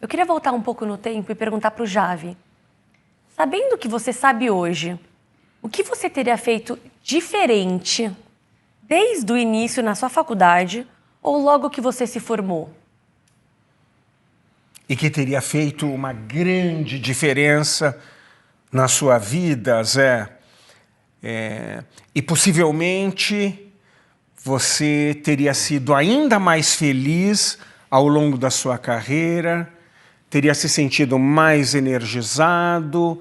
Eu queria voltar um pouco no tempo e perguntar para o Javi. Sabendo o que você sabe hoje, o que você teria feito diferente desde o início na sua faculdade ou logo que você se formou? E que teria feito uma grande diferença na sua vida, Zé. E possivelmente você teria sido ainda mais feliz ao longo da sua carreira, teria se sentido mais energizado,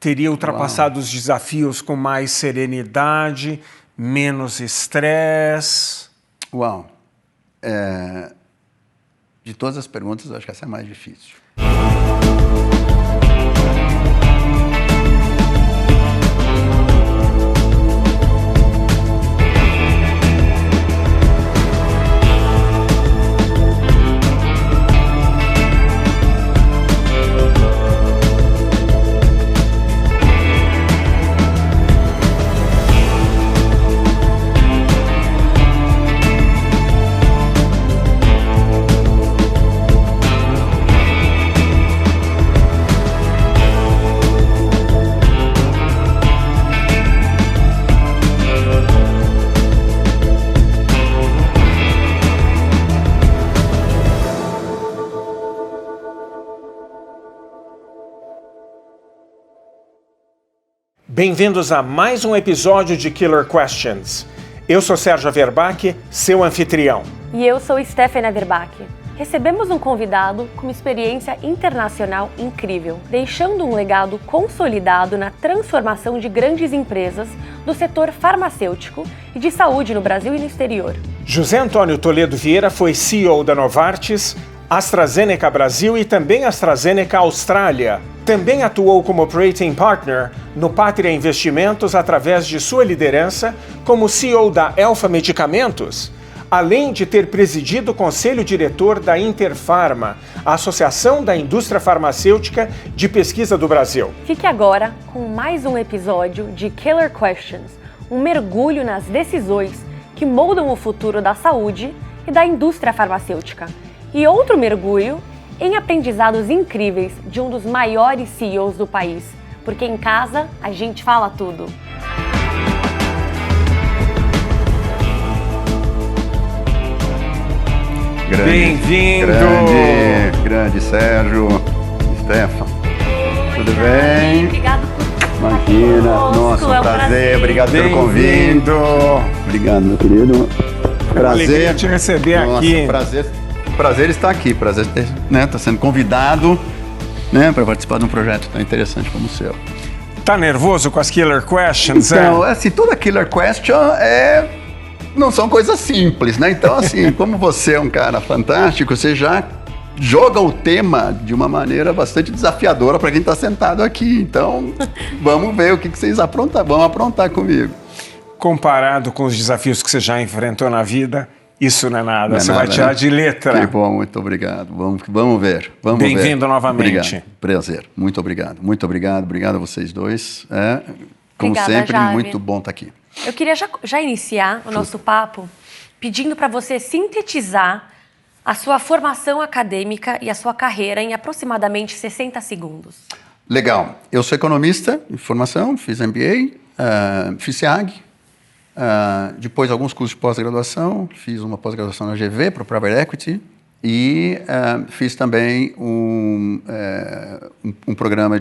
teria ultrapassado os desafios com mais serenidade, menos estresse. Uau! De todas as perguntas, eu acho que essa é a mais difícil. Bem-vindos a mais um episódio de Killer Questions. Eu sou Sérgio Averbach, seu anfitrião. E eu sou Stephanie Averbach. Recebemos um convidado com uma experiência internacional incrível, deixando um legado consolidado na transformação de grandes empresas do setor farmacêutico e de saúde no Brasil e no exterior. José Antônio Toledo Vieira foi CEO da Novartis, AstraZeneca Brasil e também AstraZeneca Austrália. Também atuou como Operating Partner no Pátria Investimentos através de sua liderança como CEO da Elfa Medicamentos, além de ter presidido o Conselho Diretor da Interpharma, a Associação da Indústria Farmacêutica de Pesquisa do Brasil. Fique agora com mais um episódio de Killer Questions, um mergulho nas decisões que moldam o futuro da saúde e da indústria farmacêutica. E outro mergulho em aprendizados incríveis de um dos maiores CEOs do país, porque em casa a gente fala tudo. Bem-vindo! Grande Sérgio, Stefan. Tudo bem? Obrigado por Imagina, nossa, um prazer. Obrigado pelo convite. Obrigado, meu querido. Prazer te receber aqui. Prazer estar aqui, prazer ter, tá sendo convidado, para participar de um projeto tão interessante como o seu. Tá nervoso com as Killer Questions, Então, assim, toda Killer Question não são coisas simples, né? Então, assim, como você é um cara fantástico, você já joga o tema de uma maneira bastante desafiadora para quem está sentado aqui. Então, vamos ver o que vocês vão aprontar comigo. Comparado com os desafios que você já enfrentou na vida, isso não é nada. Não é você nada, vai tirar de letra. Que bom, muito obrigado. Vamos ver. Bem-vindo novamente. Obrigado. Prazer. Muito obrigado. Muito obrigado. Obrigado a vocês dois. Como Obrigada, sempre, Javi. muito bom estar aqui. Eu queria já iniciar o nosso papo pedindo para você sintetizar a sua formação acadêmica e a sua carreira em aproximadamente 60 segundos. Legal. Eu sou economista de formação, fiz MBA, fiz SEAG, depois alguns cursos de pós-graduação, fiz uma pós-graduação na GV para o Private Equity e fiz também um programa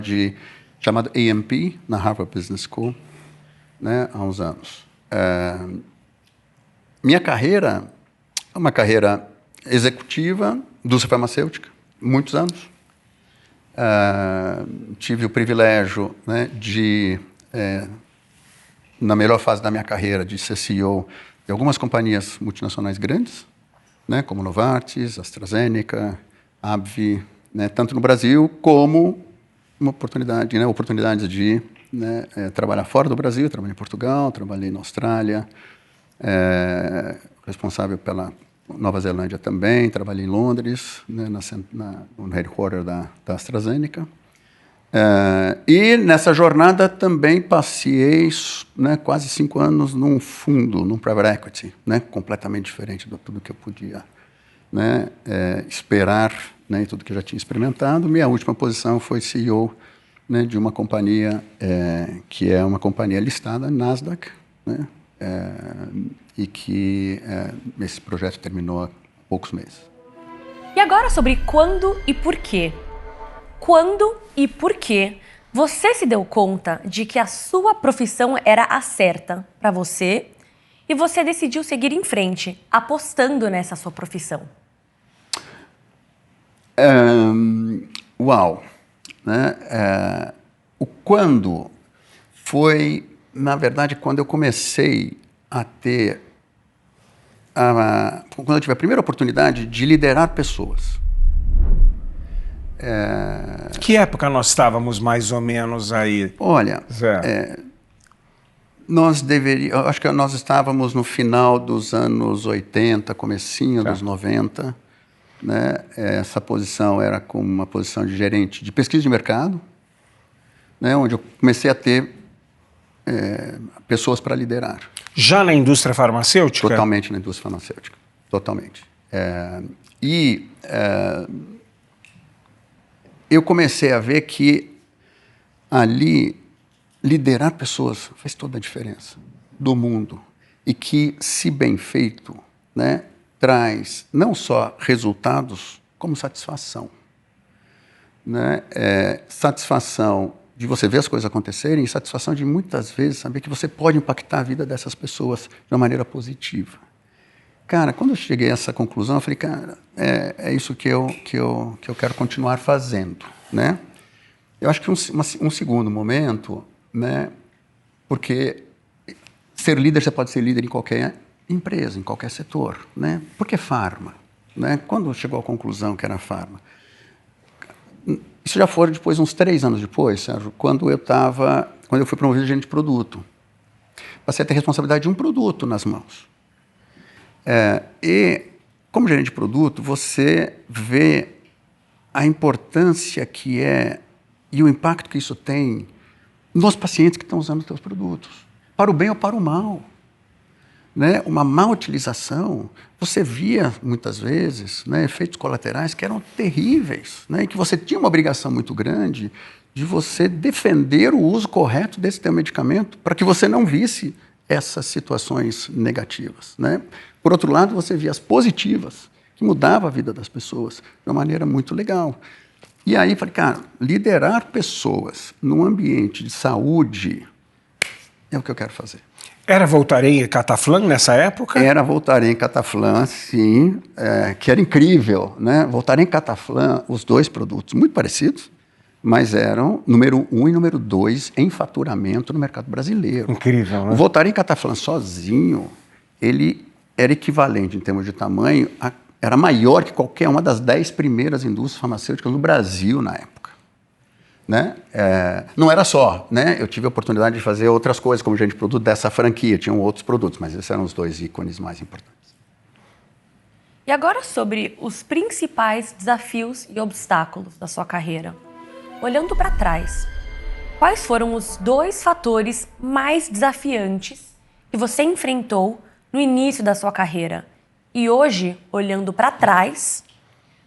chamado AMP na Harvard Business School, há uns anos. Minha carreira é uma carreira executiva, indústria farmacêutica, muitos anos. Tive o privilégio de, na melhor fase da minha carreira, de ser CEO de algumas companhias multinacionais grandes, como Novartis, AstraZeneca, AbbVie, tanto no Brasil como uma oportunidades de trabalhar fora do Brasil. Trabalhei em Portugal, trabalhei na Austrália, responsável pela Nova Zelândia também, trabalhei em Londres, no headquarter da AstraZeneca. E nessa jornada também passei quase 5 anos num fundo, num private equity, completamente diferente de tudo que eu podia esperar né, e tudo que eu já tinha experimentado. Minha última posição foi CEO, né, de uma companhia que é uma companhia listada na Nasdaq, né, e que esse projeto terminou há poucos meses. E agora sobre quando e por quê. Quando e por que você se deu conta de que a sua profissão era a certa para você e você decidiu seguir em frente, apostando nessa sua profissão? Uau! Né? O quando foi, na verdade, quando eu comecei a ter, quando eu tive a primeira oportunidade de liderar pessoas. Que época nós estávamos mais ou menos aí? Olha, Zé? eu acho que nós estávamos no final dos anos 80, comecinho dos 90. Né? Essa posição era como uma posição de gerente de pesquisa de mercado, né? Onde eu comecei a ter pessoas para liderar. Já na indústria farmacêutica? Totalmente na indústria farmacêutica, totalmente. Eu comecei a ver que ali liderar pessoas faz toda a diferença do mundo e que, se bem feito, né, traz não só resultados, como satisfação. Né? Satisfação de você ver as coisas acontecerem e satisfação de, muitas vezes, saber que você pode impactar a vida dessas pessoas de uma maneira positiva. Cara, quando eu cheguei a essa conclusão, eu falei, cara, é isso que eu quero continuar fazendo. Né? Eu acho que um segundo momento, né, porque ser líder, você pode ser líder em qualquer empresa, em qualquer setor, né? Por que farma? Né? Quando chegou à conclusão que era farma? Isso já foram depois, uns 3 anos depois, Sérgio, quando eu fui promovido a gerente de produto. Passei a ter responsabilidade de um produto nas mãos. E, como gerente de produto, você vê a importância que e o impacto que isso tem nos pacientes que estão usando os seus produtos, para o bem ou para o mal. Né? Uma má utilização, você via, muitas vezes, né, efeitos colaterais que eram terríveis, né, e que você tinha uma obrigação muito grande de você defender o uso correto desse teu medicamento para que você não visse essas situações negativas. Né? Por outro lado, você via as positivas, que mudavam a vida das pessoas de uma maneira muito legal. E aí, falei, cara, liderar pessoas num ambiente de saúde é o que eu quero fazer. Era Voltaren e Cataflam nessa época? Era Voltaren e Cataflam, sim, que era incrível, né? Voltaren e Cataflam, os dois produtos muito parecidos, mas eram número 1 e número 2 em faturamento no mercado brasileiro. Incrível, né? O Voltaren e Cataflam sozinho, ele era equivalente em termos de tamanho, era maior que qualquer uma das 10 primeiras indústrias farmacêuticas no Brasil na época. Né? Não era só, né? Eu tive a oportunidade de fazer outras coisas como gerente de produto dessa franquia, tinham outros produtos, mas esses eram os 2 ícones mais importantes. E agora sobre os principais desafios e obstáculos da sua carreira. Olhando para trás, quais foram os 2 fatores mais desafiantes que você enfrentou no início da sua carreira? E hoje, olhando para trás,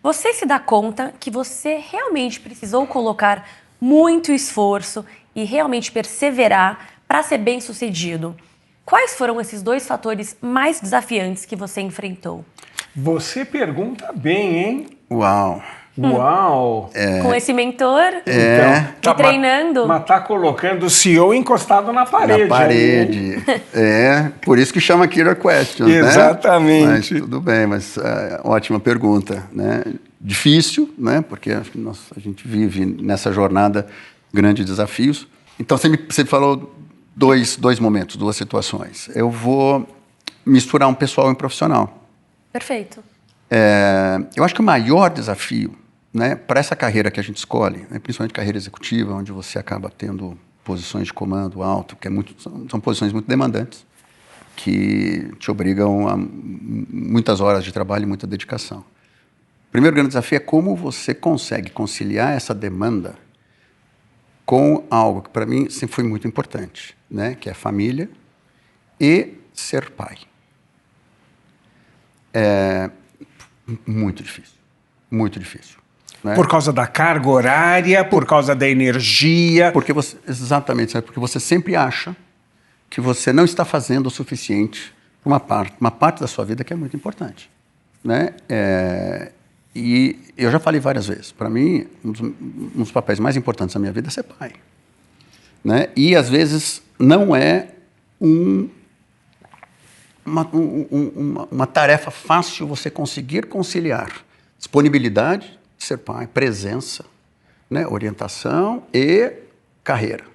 você se dá conta que você realmente precisou colocar muito esforço e realmente perseverar para ser bem-sucedido. Quais foram esses 2 fatores mais desafiantes que você enfrentou? Você pergunta bem, hein? Uau! Uau! Com esse mentor, Então, me treinando. Mas tá colocando o CEO encostado na parede. Na parede. Por isso que chama Killer Questions, Exatamente. Né? Mas tudo bem, mas ótima pergunta, né? Difícil, né? Porque acho que a gente vive nessa jornada grandes desafios. Então, você falou dois momentos, 2 situações. Eu vou misturar um pessoal e um profissional. Perfeito. Eu acho que o maior desafio, né, para essa carreira que a gente escolhe, né, principalmente carreira executiva, onde você acaba tendo posições de comando alto, que são posições muito demandantes, que te obrigam a muitas horas de trabalho e muita dedicação. O primeiro grande desafio é como você consegue conciliar essa demanda com algo que para mim sempre foi muito importante, né, que é família e ser pai. Muito difícil, muito difícil. Né? Por causa da carga horária, por causa da energia. Porque você, exatamente, sabe? Porque você sempre acha que você não está fazendo o suficiente para uma parte da sua vida que é muito importante. Né? E eu já falei várias vezes, para mim, um dos papéis mais importantes da minha vida é ser pai. Né? E, às vezes, não é uma tarefa fácil você conseguir conciliar disponibilidade de ser pai, presença, né? Orientação e carreira.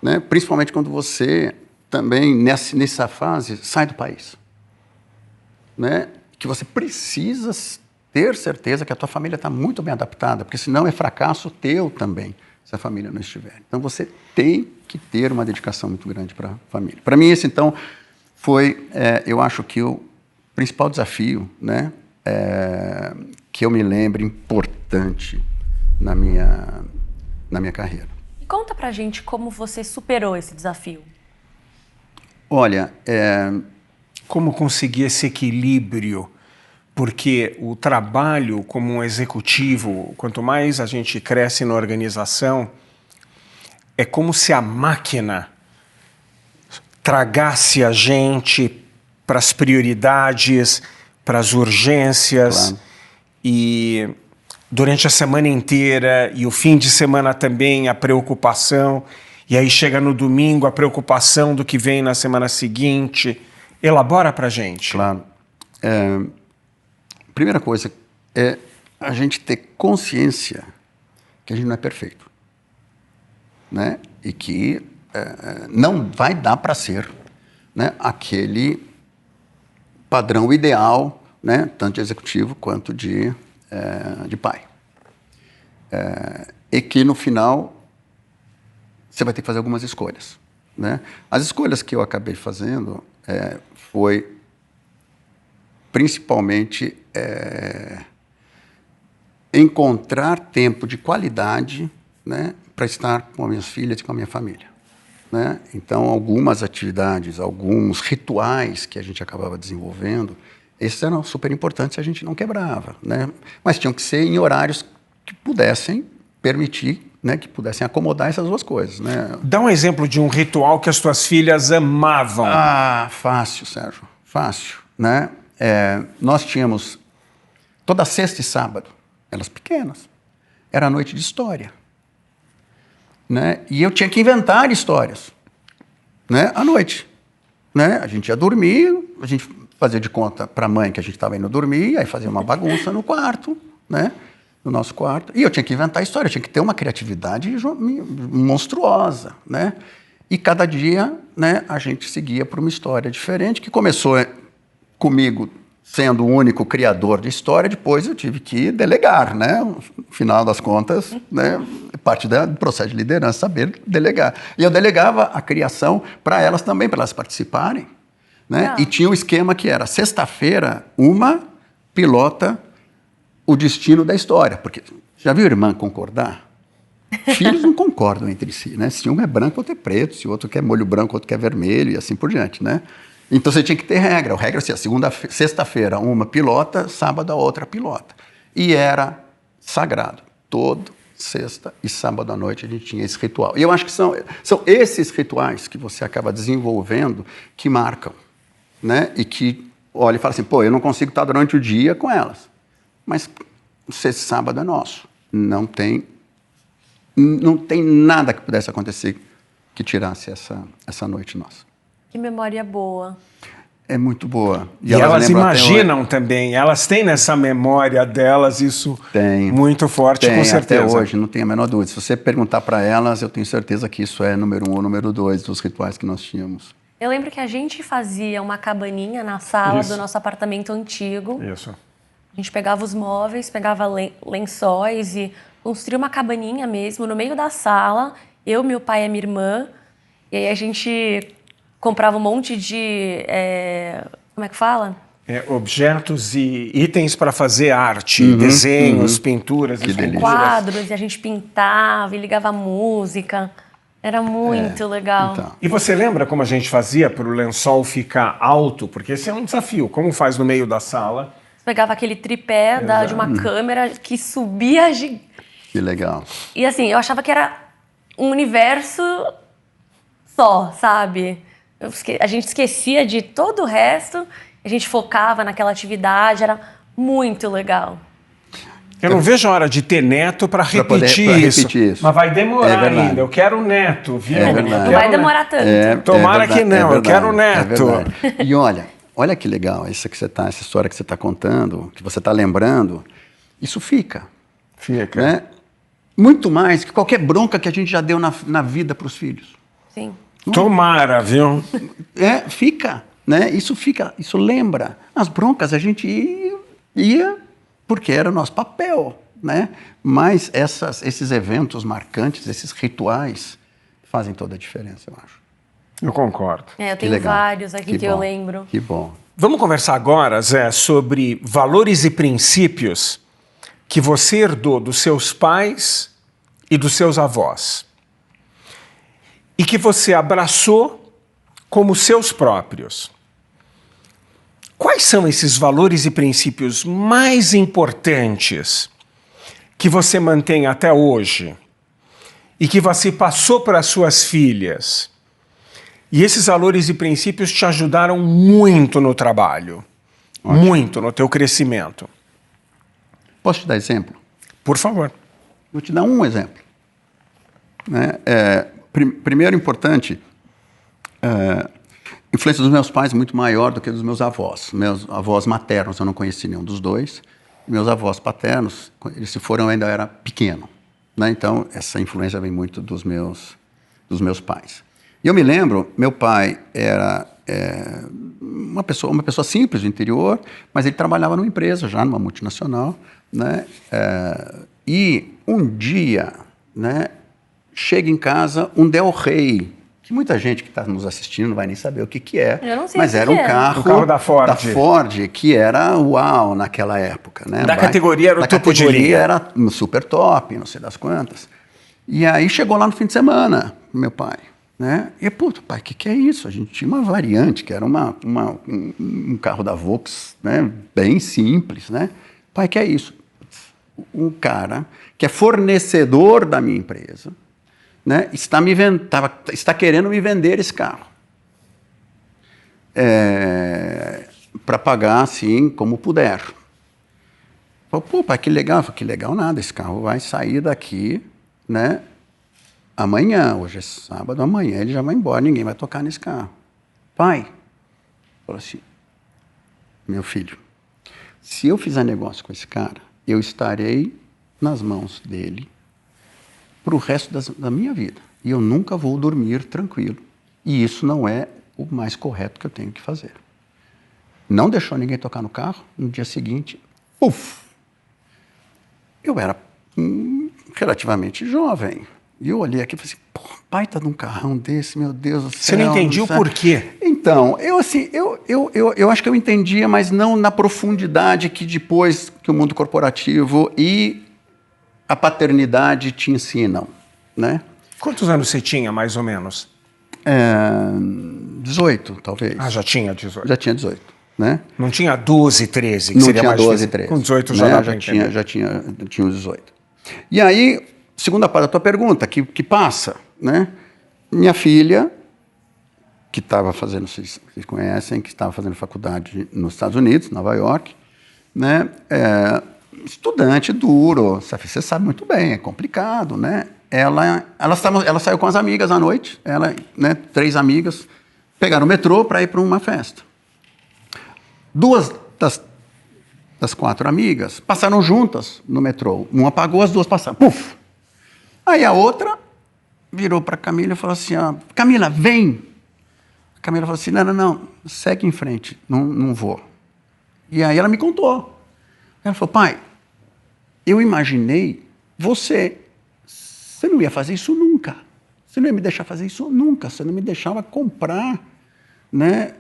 Né? Principalmente quando você também, nessa fase, sai do país. Né? Que você precisa ter certeza que a tua família está muito bem adaptada, porque senão é fracasso teu também, se a família não estiver. Então, você tem que ter uma dedicação muito grande para a família. Para mim, esse, então, foi, eu acho que o principal desafio, né, que eu me lembro importante na minha carreira. E conta pra gente como você superou esse desafio. Olha, Como conseguir esse equilíbrio? Porque o trabalho como um executivo, quanto mais a gente cresce na organização, é como se a máquina tragasse a gente para as prioridades, para as urgências. Claro. E durante a semana inteira e o fim de semana também a preocupação. E aí chega no domingo a preocupação do que vem na semana seguinte. Elabora para a gente. Claro. Primeira coisa é a gente ter consciência que a gente não é perfeito. Né? E que não vai dar para ser, né, aquele padrão ideal, né, tanto de executivo quanto de pai. E que no final você vai ter que fazer algumas escolhas. Né? As escolhas que eu acabei fazendo foi principalmente encontrar tempo de qualidade, né, para estar com as minhas filhas e com a minha família. Né? Então, algumas atividades, alguns rituais que a gente acabava desenvolvendo, esses eram super importantes e a gente não quebrava. Né? Mas tinham que ser em horários que pudessem permitir, né, que pudessem acomodar essas duas coisas. Né? Dá um exemplo de um ritual que as tuas filhas amavam. Ah, fácil, Sérgio, fácil. Né? Nós tínhamos, toda sexta e sábado, elas pequenas, era a noite de história. Né? E eu tinha que inventar histórias, né, à noite. Né? A gente ia dormir, a gente fazia de conta para a mãe que a gente estava indo dormir, aí fazia uma bagunça no quarto, né, no nosso quarto. E eu tinha que inventar história, eu tinha que ter uma criatividade monstruosa. Né? E cada dia, né, a gente seguia por uma história diferente, que começou comigo sendo o único criador de história, depois eu tive que delegar, né? No final das contas, né, parte do processo de liderança, saber delegar. E eu delegava a criação para elas também, para elas participarem. Né? E tinha um esquema que era, sexta-feira, uma pilota o destino da história. Porque, já viu irmã concordar? Filhos não concordam entre si, né? Se um é branco, outro é preto, se o outro quer molho branco, outro quer vermelho, e assim por diante, né? Então, você tinha que ter regra. A regra assim, sexta-feira, uma pilota, sábado, a outra pilota. E era sagrado. Todo sexta e sábado à noite a gente tinha esse ritual. E eu acho que são esses rituais que você acaba desenvolvendo que marcam. Né? E que olha e fala assim, pô, eu não consigo estar durante o dia com elas. Mas sexta e sábado é nosso. Não tem nada que pudesse acontecer que tirasse essa noite nossa. Que memória boa. É muito boa. E elas imaginam também, elas têm nessa memória delas isso muito forte, com certeza. Até hoje, não tenho a menor dúvida. Se você perguntar para elas, eu tenho certeza que isso é número 1 ou número 2 dos rituais que nós tínhamos. Eu lembro que a gente fazia uma cabaninha na sala do nosso apartamento antigo. Isso. A gente pegava os móveis, pegava lençóis e construía uma cabaninha mesmo no meio da sala. Eu, meu pai e a minha irmã. E aí a gente comprava um monte de... como é que fala? Objetos e itens para fazer arte, desenhos, pinturas. Que delícia. Quadros, e a gente pintava e ligava música. Era muito legal. Então. E você lembra como a gente fazia para o lençol ficar alto? Porque esse é um desafio. Como faz no meio da sala? Pegava aquele tripé de uma câmera que subia... Que legal. E assim, eu achava que era um universo só, sabe? A gente esquecia de todo o resto, a gente focava naquela atividade, era muito legal. Eu não vejo a hora de ter neto para repetir, repetir isso. Mas vai demorar ainda. Eu quero neto, viu? Não vai demorar tanto. Tomara que não, eu quero neto. E olha que legal essa história que você está contando, que você está lembrando. Isso fica. Fica. Né? Muito mais que qualquer bronca que a gente já deu na vida para os filhos. Sim. Tomara, viu? Fica. Né? Isso fica, isso lembra. As broncas a gente ia porque era o nosso papel, né? Mas esses eventos marcantes, esses rituais, fazem toda a diferença, eu acho. Eu concordo. Eu tenho vários aqui que eu lembro. Que bom. Vamos conversar agora, Zé, sobre valores e princípios que você herdou dos seus pais e dos seus avós. E que você abraçou como seus próprios. Quais são esses valores e princípios mais importantes que você mantém até hoje e que você passou para as suas filhas? E esses valores e princípios te ajudaram muito no trabalho, muito no teu crescimento. Posso te dar exemplo? Por favor. Vou te dar um exemplo. Né? Primeiro, importante... A influência dos meus pais é muito maior do que dos meus avós. Meus avós maternos, eu não conheci nenhum dos dois. Meus avós paternos, eles se foram, eu ainda era pequeno. Né? Então, essa influência vem muito dos meus pais. E eu me lembro, meu pai era uma pessoa simples do interior, mas ele trabalhava numa empresa já, numa multinacional. Né? E um dia, né, chega em casa um Del Rey, que muita gente que está nos assistindo não vai nem saber o que é. Eu não sei mas era um carro, o carro da Ford, que era uau naquela época. Né? Da categoria era o topo de linha. Era super top, não sei das quantas. E aí chegou lá no fim de semana, meu pai. Né? E, puto, pai, o que é isso? A gente tinha uma variante, que era um carro da Volks, né? Bem simples. Né? Pai, que é isso? Um cara que é fornecedor da minha empresa, né, está querendo me vender esse carro. Para pagar, assim, como puder. Falei, pô, pai, que legal. Falei, que legal nada, esse carro vai sair daqui, né, amanhã. Hoje é sábado, amanhã ele já vai embora, ninguém vai tocar nesse carro. Pai, falou assim, meu filho, se eu fizer negócio com esse cara, eu estarei nas mãos dele para o resto da minha vida. E eu nunca vou dormir tranquilo. E isso não é o mais correto que eu tenho que fazer. Não deixou ninguém tocar no carro. No dia seguinte, puf! Eu era relativamente jovem. E eu olhei aqui e falei assim, pô, pai tá num carrão desse, meu Deus do céu. Você não entendia o porquê? Então, eu acho que eu entendia, mas não na profundidade que depois que o mundo corporativo e a paternidade te ensinam, né? Quantos anos você tinha, mais ou menos? 18, talvez. Ah, já tinha 18. Já tinha 18, né? Não tinha 12, 13, que não seria tinha mais 12, difícil. 13. Com 18 né? já dava pra entender. Já tinha os 18. E aí, segunda parte da tua pergunta, que passa, né? Minha filha, que estava fazendo, vocês conhecem, que estava fazendo faculdade nos Estados Unidos, Nova York, né? Estudante duro, você sabe muito bem, é complicado, né? Ela saiu com as amigas à noite, né, 3 amigas, pegaram o metrô para ir para uma festa. 2 das 4 amigas passaram juntas no metrô. Uma pagou, as 2 passaram. Puf! Aí a outra virou para a Camila e falou assim, Camila, vem! A Camila falou assim, não, segue em frente, não vou. E aí ela me contou. Ela falou, pai, eu imaginei você não ia fazer isso nunca. Você não ia me deixar fazer isso nunca. Você não me deixava comprar, né,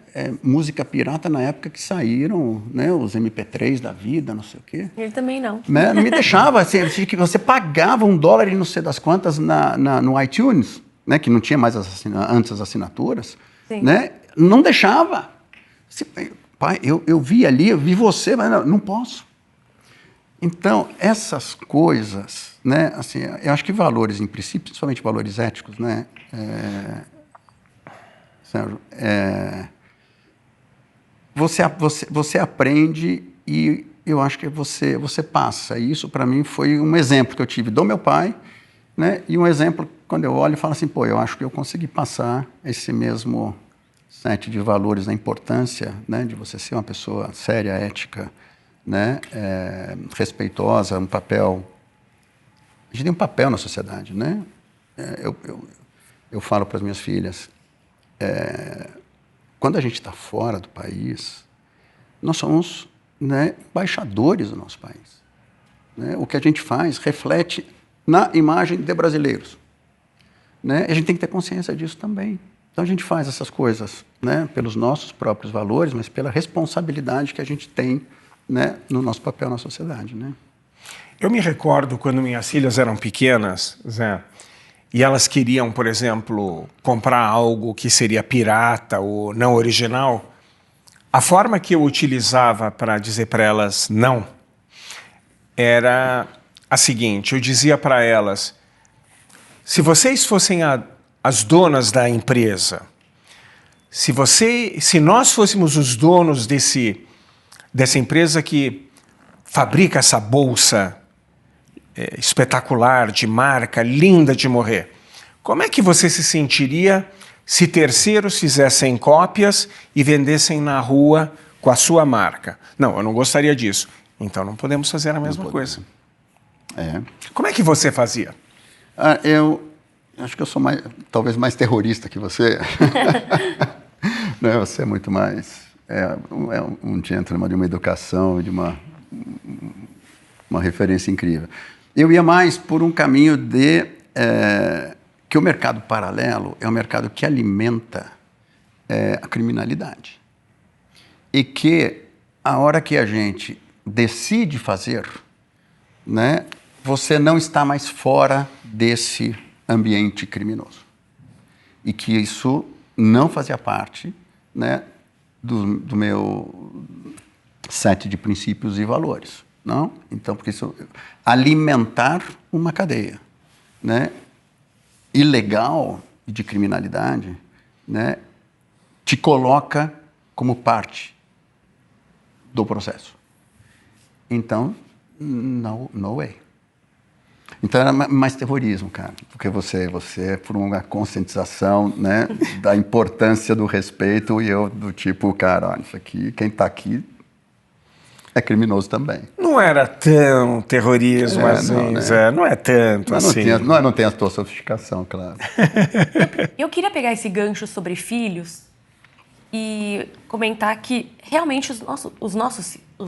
música pirata na época que saíram, né, os MP3 da vida, não sei o quê. Ele também não. Né, não me deixava. Assim, que você pagava $1 e não sei das quantas no iTunes, né, que não tinha mais antes as assinaturas. Sim. Né, não deixava. pai, eu vi ali, eu vi você, mas não posso. Então, essas coisas, né, assim, eu acho que valores, em princípio, principalmente valores éticos, né, Sérgio, você aprende e eu acho que você passa. E isso, para mim, foi um exemplo que eu tive do meu pai, né, e um exemplo, quando eu olho e falo assim, pô, eu acho que eu consegui passar esse mesmo set de valores, da importância, né, de você ser uma pessoa séria, ética, né, respeitosa, um papel. A gente tem um papel na sociedade, né? Eu falo para as minhas filhas, quando a gente está fora do país, nós somos, né, embaixadores do nosso país, né? O que a gente faz reflete na imagem de brasileiros, né? A gente tem que ter consciência disso também. Então a gente faz essas coisas, né, pelos nossos próprios valores, mas pela responsabilidade que a gente tem, né, no nosso papel na sociedade, né? Eu me recordo quando minhas filhas eram pequenas, Zé, e elas queriam, por exemplo, comprar algo que seria pirata ou não original. A forma que eu utilizava para dizer para elas não era a seguinte: eu dizia para elas, se vocês fossem as donas da empresa, se nós fôssemos os donos dessa empresa que fabrica essa bolsa espetacular, de marca, linda de morrer, como é que você se sentiria se terceiros fizessem cópias e vendessem na rua com a sua marca? Não, eu não gostaria disso. Então não podemos fazer a mesma coisa. Como é que você fazia? Eu acho que eu sou talvez mais terrorista que você. Não, você é muito mais... um gentleman de uma educação, de uma referência incrível. Eu ia mais por um caminho que o mercado paralelo é um mercado que alimenta a criminalidade. E que, a hora que a gente decide fazer, né, você não está mais fora desse ambiente criminoso. E que isso não fazia parte, né, do meu set de princípios e valores. Não? Então, porque isso alimentar uma cadeia, né, ilegal e de criminalidade, né, te coloca como parte do processo. Então, no way. Então era mais terrorismo, cara, porque você por uma conscientização, né, da importância do respeito, e eu do tipo, cara, olha, isso aqui, quem está aqui é criminoso também. Não era tão terrorismo assim, não, né? Zé, não é tanto mas assim. Não tem a tua sofisticação, claro. Eu queria pegar esse gancho sobre filhos e comentar que realmente os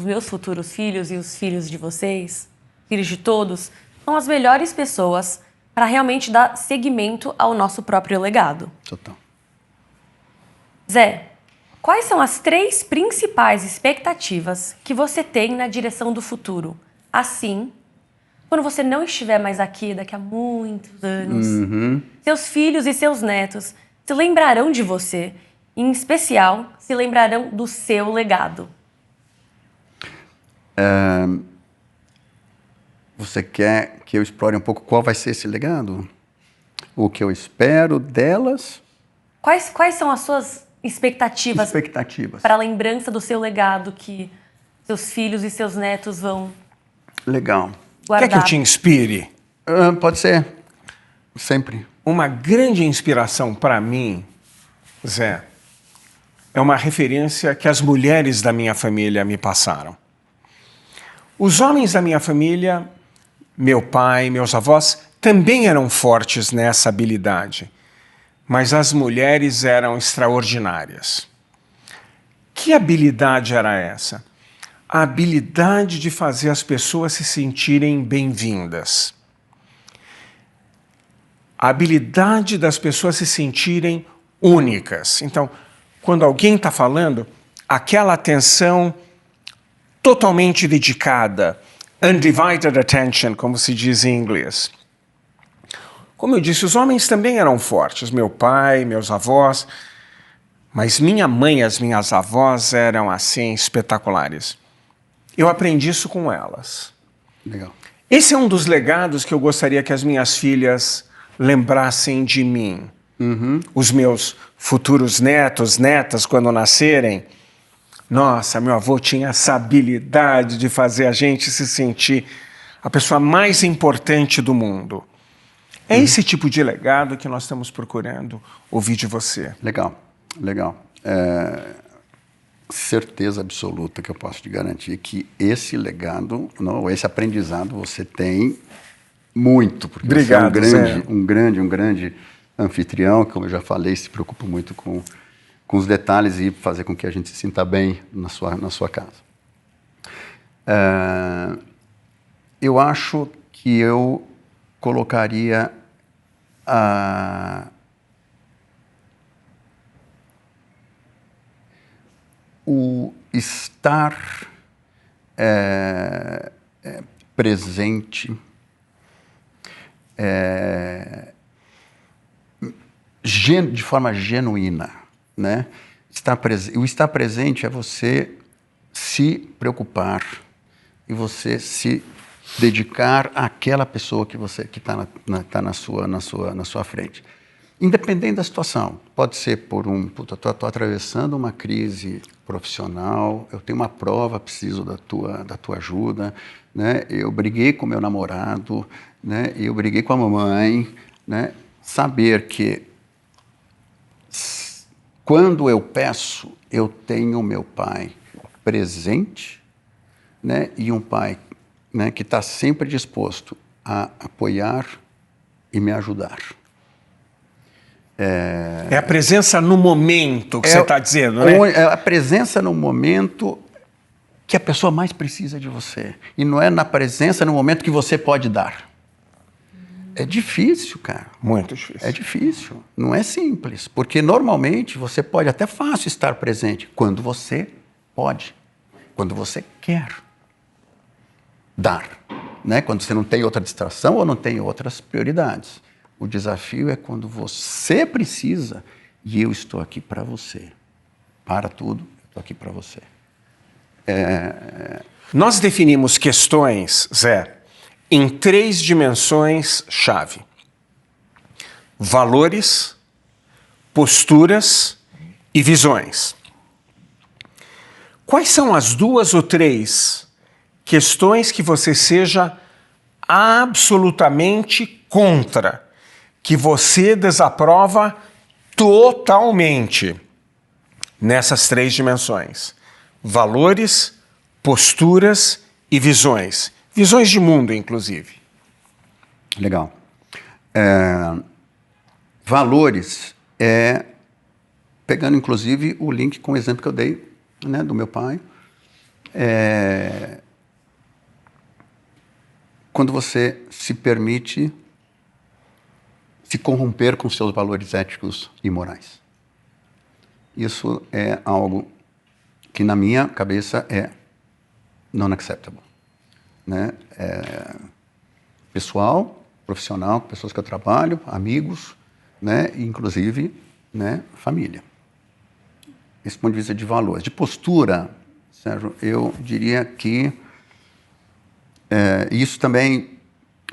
meus futuros filhos e os filhos de vocês, filhos de todos, são as melhores pessoas para realmente dar seguimento ao nosso próprio legado. Total. Zé, quais são as 3 principais expectativas que você tem na direção do futuro? Assim, quando você não estiver mais aqui daqui a muitos anos, seus filhos e seus netos se lembrarão de você, em especial, se lembrarão do seu legado. Você quer que eu explore um pouco qual vai ser esse legado? O que eu espero delas? Quais são as suas expectativas para a lembrança do seu legado que seus filhos e seus netos vão Legal. guardar? Quer que eu te inspire? Pode ser. Sempre. Uma grande inspiração para mim, Zé, é uma referência que as mulheres da minha família me passaram. Os homens da minha família, meu pai, meus avós, também eram fortes nessa habilidade, mas as mulheres eram extraordinárias. Que habilidade era essa? A habilidade de fazer as pessoas se sentirem bem-vindas. A habilidade das pessoas se sentirem únicas. Então, quando alguém está falando, aquela atenção totalmente dedicada, undivided attention, como se diz em inglês. Como eu disse, os homens também eram fortes, meu pai, meus avós, Mas minha mãe e as minhas avós eram, assim, espetaculares. Eu aprendi isso com elas. Legal. Esse é um dos legados que eu gostaria que as minhas filhas lembrassem de mim. Os meus futuros netos, netas, quando nascerem. Nossa, meu avô tinha essa habilidade de fazer a gente se sentir a pessoa mais importante do mundo. É esse tipo de legado que nós estamos procurando ouvir de você. Legal, legal. Certeza absoluta que eu posso te garantir que esse legado, não, esse aprendizado você tem muito, porque Obrigado, você é Zé. um grande anfitrião, como eu já falei, se preocupa muito com os detalhes e fazer com que a gente se sinta bem na sua casa. Eu acho que eu colocaria o estar presente, de forma genuína, né? O estar presente é você se preocupar e você se dedicar àquela pessoa que está na sua frente. Independente da situação, pode ser por estou atravessando uma crise profissional, eu tenho uma prova, preciso da tua ajuda, né? Eu briguei com meu namorado, né? Eu briguei com a mamãe, né? Saber que quando eu peço, eu tenho meu pai presente, né? E um pai, né, que está sempre disposto a apoiar e me ajudar. É a presença no momento que você está dizendo, né? É a presença no momento que a pessoa mais precisa de você. E não é na presença no momento que você pode dar. É difícil, cara. Muito difícil. É difícil. Não é simples. Porque normalmente você pode até fácil estar presente quando você pode. Quando você quer dar. Né? Quando você não tem outra distração ou não tem outras prioridades. O desafio é quando você precisa e eu estou aqui para você. Para tudo, eu estou aqui para você. Nós definimos questões, Zé, em 3 dimensões-chave: valores, posturas e visões. Quais são as 2 ou 3 questões que você seja absolutamente contra, que você desaprova totalmente nessas 3 dimensões? Valores, posturas e visões. Visões de mundo, inclusive. Legal. Valores pegando inclusive o link com o exemplo que eu dei, né, do meu pai. Quando você se permite se corromper com seus valores éticos e morais. Isso é algo que na minha cabeça é non-acceptable. Né? Pessoal, profissional, pessoas que eu trabalho, amigos, né? E inclusive, né, família. Esse ponto de vista de valores. De postura, Sérgio, eu diria que isso também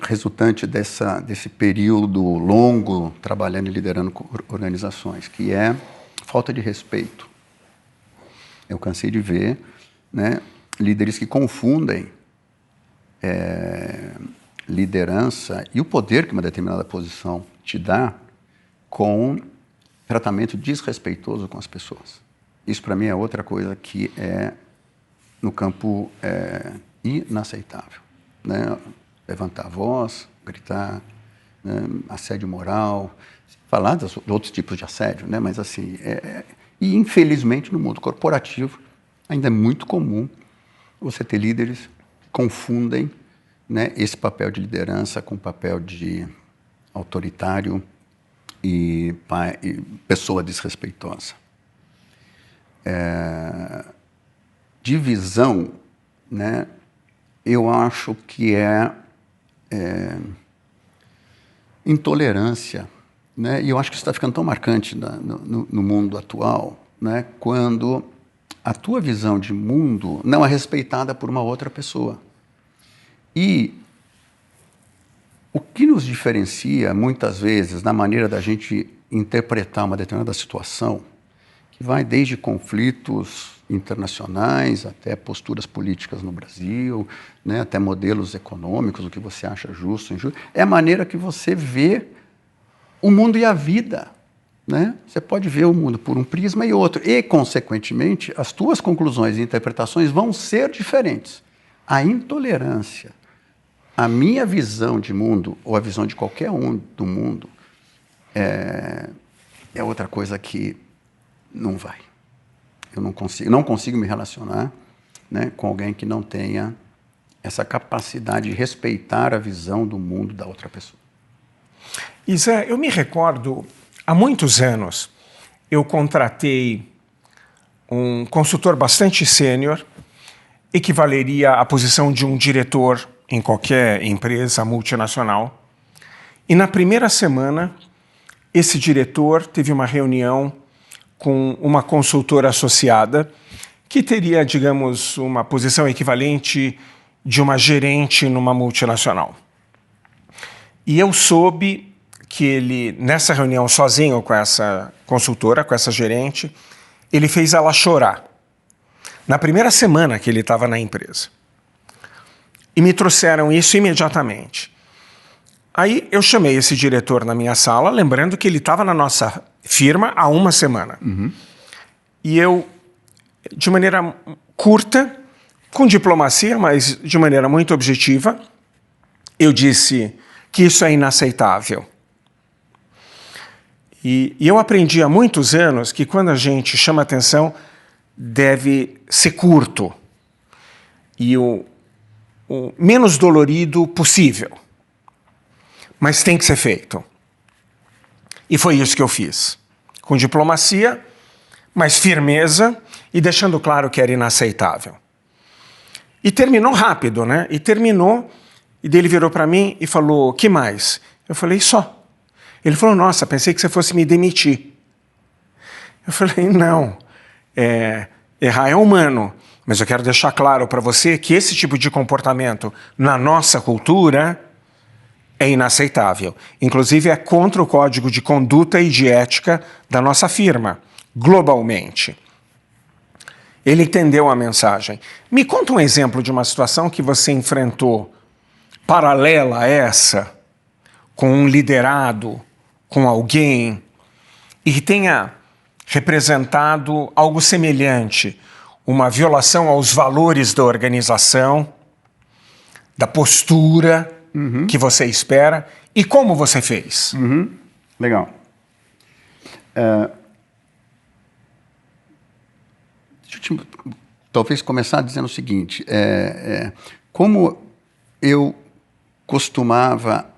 resultante desse período longo trabalhando e liderando organizações, que é falta de respeito. Eu cansei de ver, né, líderes que confundem liderança e o poder que uma determinada posição te dá com tratamento desrespeitoso com as pessoas. Isso, para mim, é outra coisa que é, no campo, inaceitável. Né? Levantar a voz, gritar, né? Assédio moral, falar de outros tipos de assédio, né? Mas assim, e infelizmente no mundo corporativo ainda é muito comum você ter líderes que confundem, né, esse papel de liderança com o papel de autoritário e pessoa desrespeitosa. Divisão, né, eu acho que intolerância, né? E eu acho que isso está ficando tão marcante no mundo atual, né, quando a tua visão de mundo não é respeitada por uma outra pessoa. E o que nos diferencia, muitas vezes, na maneira da gente interpretar uma determinada situação, que vai desde conflitos internacionais até posturas políticas no Brasil, né, até modelos econômicos, o que você acha justo, injusto, é a maneira que você vê o mundo e a vida. Né? Você pode ver o mundo por um prisma e outro. E, consequentemente, as tuas conclusões e interpretações vão ser diferentes. A intolerância, a minha visão de mundo, ou a visão de qualquer um do mundo, é outra coisa que não vai. Eu não consigo me relacionar, né, com alguém que não tenha essa capacidade de respeitar a visão do mundo da outra pessoa. E Zé, eu me recordo, há muitos anos, eu contratei um consultor bastante sênior, equivaleria à posição de um diretor em qualquer empresa multinacional. E na primeira semana, esse diretor teve uma reunião com uma consultora associada que teria, digamos, uma posição equivalente de uma gerente numa multinacional. E eu soube que ele, nessa reunião sozinho com essa consultora, com essa gerente, ele fez ela chorar. Na primeira semana que ele estava na empresa. E me trouxeram isso imediatamente. Aí eu chamei esse diretor na minha sala, lembrando que ele estava na nossa firma há uma semana. Uhum. E eu, de maneira curta, com diplomacia, mas de maneira muito objetiva, eu disse que isso é inaceitável. E eu aprendi há muitos anos que quando a gente chama atenção, deve ser curto e o menos dolorido possível. Mas tem que ser feito. E foi isso que eu fiz. Com diplomacia, mas firmeza e deixando claro que era inaceitável. E terminou rápido, né? E terminou, e daí ele virou para mim e falou, que mais? Eu falei, só. Ele falou, nossa, pensei que você fosse me demitir. Eu falei, não, errar é humano, mas eu quero deixar claro para você que esse tipo de comportamento na nossa cultura é inaceitável. Inclusive é contra o código de conduta e de ética da nossa firma, globalmente. Ele entendeu a mensagem. Me conta um exemplo de uma situação que você enfrentou paralela a essa, com um liderado, com alguém, e que tenha representado algo semelhante, uma violação aos valores da organização, da postura que você espera, e como você fez. Legal. Deixa eu talvez começar dizendo o seguinte, como eu costumava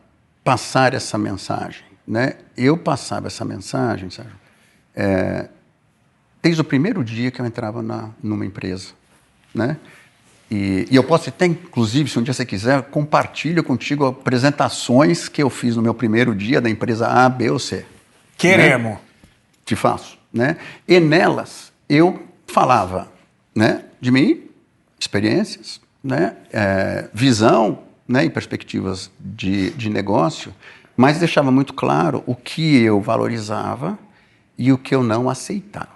passar essa mensagem, né? Eu passava essa mensagem, Sérgio, desde o primeiro dia que eu entrava numa empresa, né? E eu posso até, inclusive, se um dia você quiser, compartilho contigo apresentações que eu fiz no meu primeiro dia da empresa A, B ou C. Queremos. Né? Te faço, né? E nelas eu falava, né, de mim, experiências, né, visão, né, e perspectivas de negócio, mas deixava muito claro o que eu valorizava e o que eu não aceitava.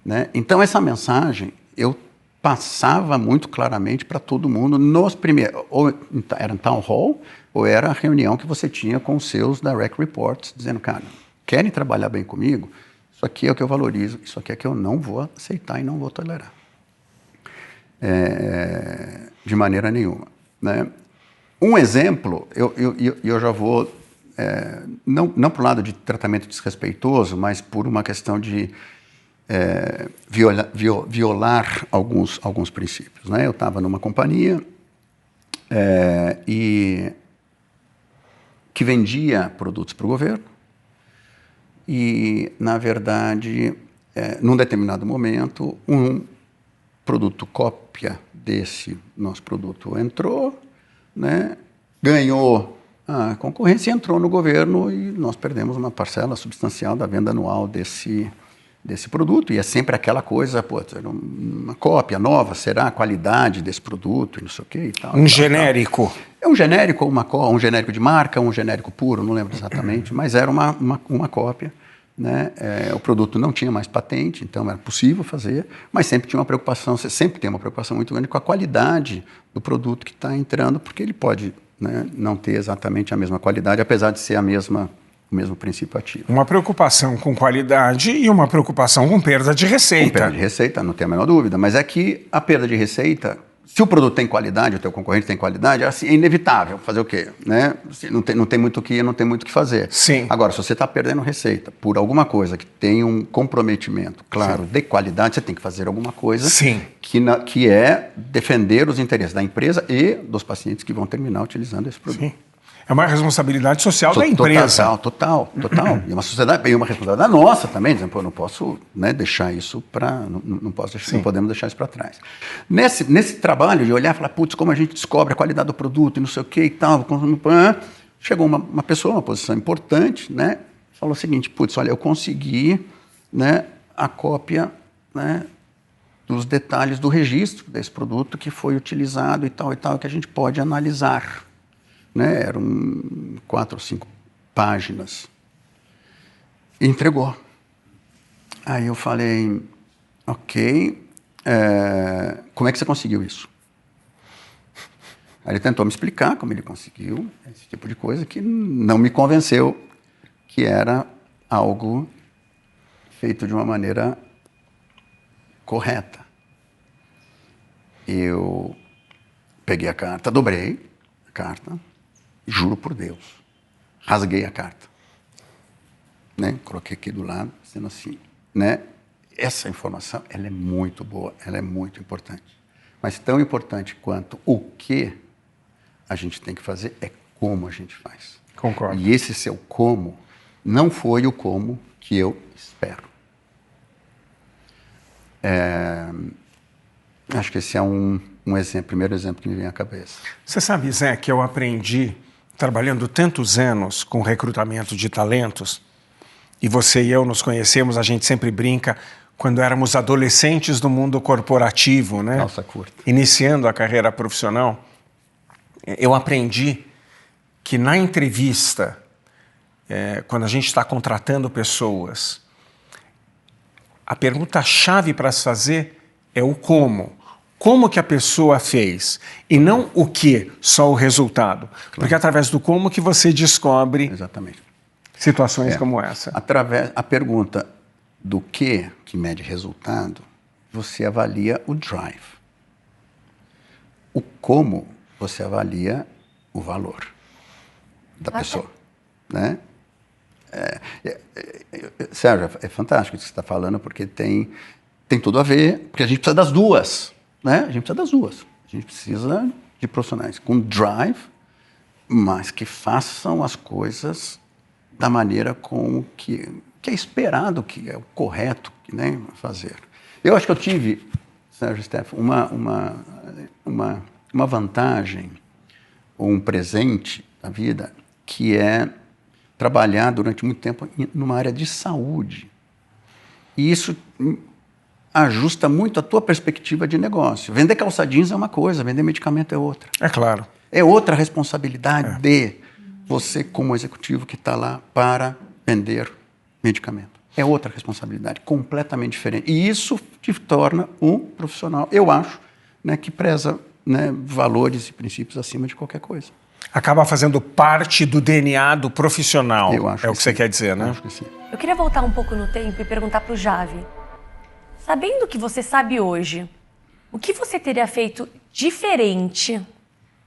Né? Então, essa mensagem eu passava muito claramente para todo mundo nos primeiros... Ou era um town hall, ou era a reunião que você tinha com os seus direct reports, dizendo, cara, querem trabalhar bem comigo? Isso aqui é o que eu valorizo, isso aqui é o que eu não vou aceitar e não vou tolerar. De maneira nenhuma. Né? Um exemplo, eu já vou, não por lado de tratamento desrespeitoso, mas por uma questão de violar alguns princípios. Né? Eu estava numa companhia que vendia produtos para o governo e, na verdade, num determinado momento, um produto cópia desse nosso produto entrou, né, ganhou a concorrência, entrou no governo e nós perdemos uma parcela substancial da venda anual desse desse produto, e é sempre aquela coisa, pô, uma cópia nova, será a qualidade desse produto, e não sei o que e tal. Um genérico. É um genérico, um genérico de marca, um genérico puro, não lembro exatamente, mas era uma cópia, né? O produto não tinha mais patente, então era possível fazer, mas sempre tinha uma preocupação, você sempre tem uma preocupação muito grande com a qualidade do produto que está entrando, porque ele pode, né, não ter exatamente a mesma qualidade, apesar de ser o mesmo princípio ativo. Uma preocupação com qualidade e uma preocupação com perda de receita. Com perda de receita, não tem a menor dúvida, mas é que a perda de receita, se o produto tem qualidade, o teu concorrente tem qualidade, assim, é inevitável. Fazer o quê? Né? Não tem muito o que fazer. Sim. Agora, se você está perdendo receita por alguma coisa que tem um comprometimento, claro, de qualidade, você tem que fazer alguma coisa. Sim. Que é defender os interesses da empresa e dos pacientes que vão terminar utilizando esse produto. Sim. É uma responsabilidade social da empresa. Total. E uma sociedade, e uma responsabilidade nossa também, dizendo, pô, eu não posso, né, deixar isso para, não podemos deixar isso para trás. Nesse trabalho de olhar e falar, putz, como a gente descobre a qualidade do produto e não sei o que e tal, chegou uma pessoa, uma posição importante, né, falou o seguinte, putz, olha, eu consegui, né, a cópia, né, dos detalhes do registro desse produto que foi utilizado e tal, que a gente pode analisar. Né, eram 4 ou 5 páginas. E entregou. Aí eu falei, ok, como é que você conseguiu isso? Aí ele tentou me explicar como ele conseguiu esse tipo de coisa que não me convenceu que era algo feito de uma maneira correta. Eu peguei a carta, dobrei a carta, juro por Deus, rasguei a carta, né? Coloquei aqui do lado, sendo assim, né? Essa informação, ela é muito boa, ela é muito importante. Mas tão importante quanto o que a gente tem que fazer é como a gente faz. Concordo. E esse seu como não foi o como que eu espero. Acho que esse é um exemplo, primeiro exemplo que me vem à cabeça. Você sabe, Zé, que eu aprendi trabalhando tantos anos com recrutamento de talentos, e você e eu nos conhecemos, a gente sempre brinca, quando éramos adolescentes do mundo corporativo, né? Calça curta. Iniciando a carreira profissional, eu aprendi que na entrevista, quando a gente está contratando pessoas, a pergunta-chave para se fazer é o como. Como que a pessoa fez, e não o que, só o resultado. Claro. Porque é através do como que você descobre exatamente situações como essa. Através a pergunta do que mede resultado, você avalia o drive. O como, você avalia o valor da pessoa. Né? Sérgio, é fantástico o que você está falando, porque tem tudo a ver, porque a gente precisa das duas. Né? A gente precisa das duas. A gente precisa de profissionais com drive, mas que façam as coisas da maneira com que é esperado, que é o correto, né, fazer. Eu acho que eu tive, Sérgio Steph, uma vantagem, ou um presente da vida, que é trabalhar durante muito tempo numa área de saúde. E isso ajusta muito a tua perspectiva de negócio. Vender calça jeans é uma coisa, vender medicamento é outra. É claro. É outra responsabilidade de você como executivo que está lá para vender medicamento. É outra responsabilidade, completamente diferente. E isso te torna um profissional, eu acho, né, que preza, né, valores e princípios acima de qualquer coisa. Acaba fazendo parte do DNA do profissional. Eu acho é o que você quer dizer, né? Eu acho que sim. Eu queria voltar um pouco no tempo e perguntar para o Javi. Sabendo o que você sabe hoje, o que você teria feito diferente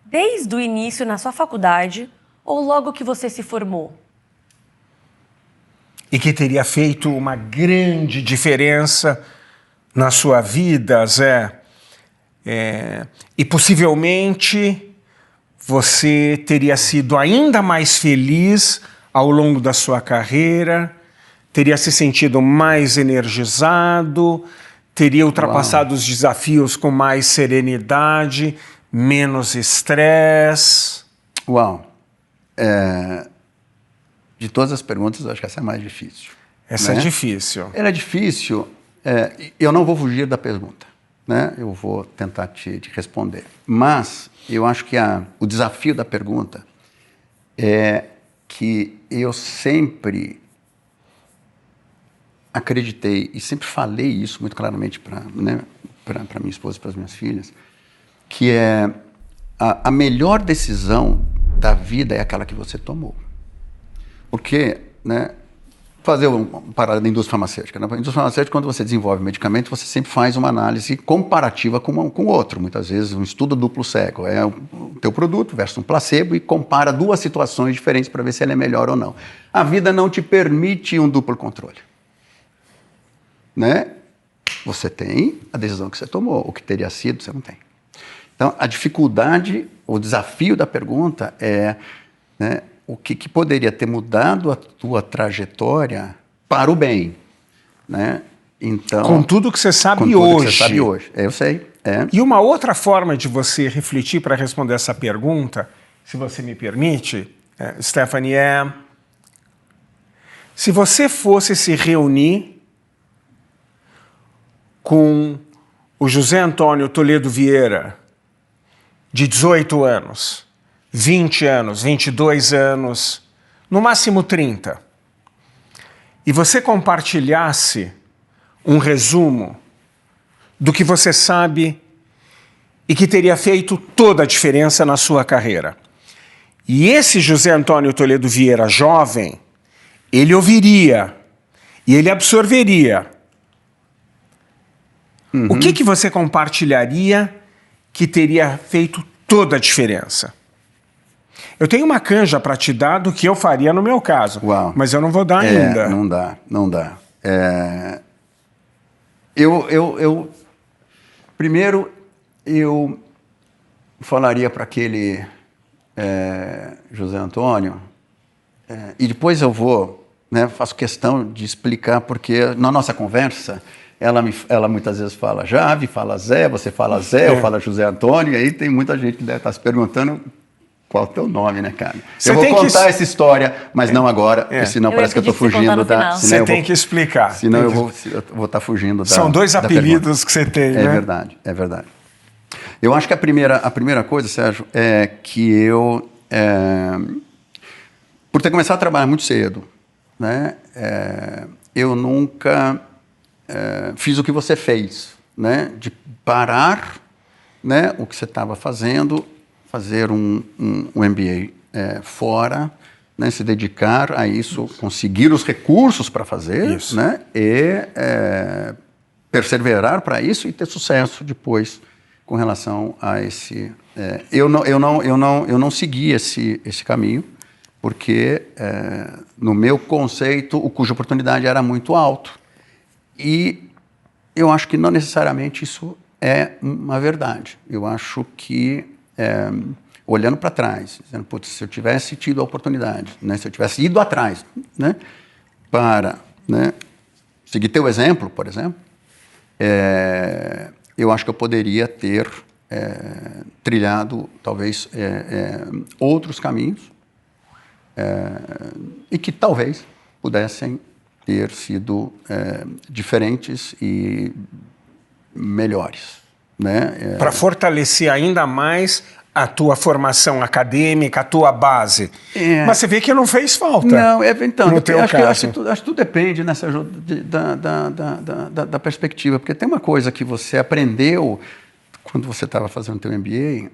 desde o início na sua faculdade ou logo que você se formou? E que teria feito uma grande diferença na sua vida, Zé. E possivelmente você teria sido ainda mais feliz ao longo da sua carreira, teria se sentido mais energizado, teria ultrapassado os desafios com mais serenidade, menos estresse. Uau! De todas as perguntas, eu acho que essa é a mais difícil. Essa né? é difícil. Ela é difícil. Eu não vou fugir da pergunta, né? Eu vou tentar te responder. Mas eu acho que o desafio da pergunta é que eu sempre acreditei e sempre falei isso muito claramente para minha esposa e para as minhas filhas, que a melhor decisão da vida é aquela que você tomou. Porque, né, fazer uma parada da indústria farmacêutica. Na indústria farmacêutica, quando você desenvolve medicamento, você sempre faz uma análise comparativa com o outro. Muitas vezes, um estudo duplo cego. É o teu produto versus um placebo e compara duas situações diferentes para ver se ele é melhor ou não. A vida não te permite um duplo controle. Né? Você tem a decisão que você tomou. O que teria sido, você não tem. Então, a dificuldade, o desafio da pergunta é, né, o que poderia ter mudado a tua trajetória para o bem, né? Então, com tudo que você sabe com tudo hoje. Que você sabe hoje. Eu sei. E uma outra forma de você refletir para responder essa pergunta, se você me permite, Stephanie, se você fosse se reunir com o José Antônio Toledo Vieira, de 18 anos, 20 anos, 22 anos, no máximo 30, e você compartilhasse um resumo do que você sabe e que teria feito toda a diferença na sua carreira. E esse José Antônio Toledo Vieira, jovem, ele ouviria e ele absorveria. O que você compartilharia que teria feito toda a diferença? Eu tenho uma canja para te dar do que eu faria no meu caso. Uau. Mas eu não vou dar ainda. Não dá. Primeiro, eu falaria para aquele José Antônio, e depois eu vou, né, faço questão de explicar, porque na nossa conversa, ela muitas vezes fala Jave, fala Zé, você fala Zé, eu falo José Antônio, e aí tem muita gente que deve estar se perguntando qual é o teu nome, né, cara? Eu vou contar essa história, mas não agora, porque senão parece que eu estou fugindo da... Você tem que explicar. Senão eu vou estar fugindo da... São dois apelidos que você tem, né? É verdade, é verdade. Eu acho que a primeira coisa, Sérgio, é que eu, por ter começado a trabalhar muito cedo, né, eu nunca fiz o que você fez, né, de parar, né, o que você estava fazendo, fazer um MBA fora, né, se dedicar a isso, conseguir os recursos para fazer, né, e perseverar para isso e ter sucesso depois com relação a esse... Eu não segui esse caminho, porque no meu conceito o custo de oportunidade era muito alto. E eu acho que não necessariamente isso é uma verdade. Eu acho que, olhando para trás, dizendo, putz, se eu tivesse tido a oportunidade, né, se eu tivesse ido atrás, né, para, né, seguir teu exemplo, por exemplo, eu acho que eu poderia ter trilhado, talvez, outros caminhos e que talvez pudessem ter sido diferentes e melhores, né? Para fortalecer ainda mais a tua formação acadêmica, a tua base. Mas você vê que não fez falta. Não, então, no teu caso. Acho que tudo depende, né, Sérgio, da perspectiva, porque tem uma coisa que você aprendeu quando você estava fazendo o teu MBA,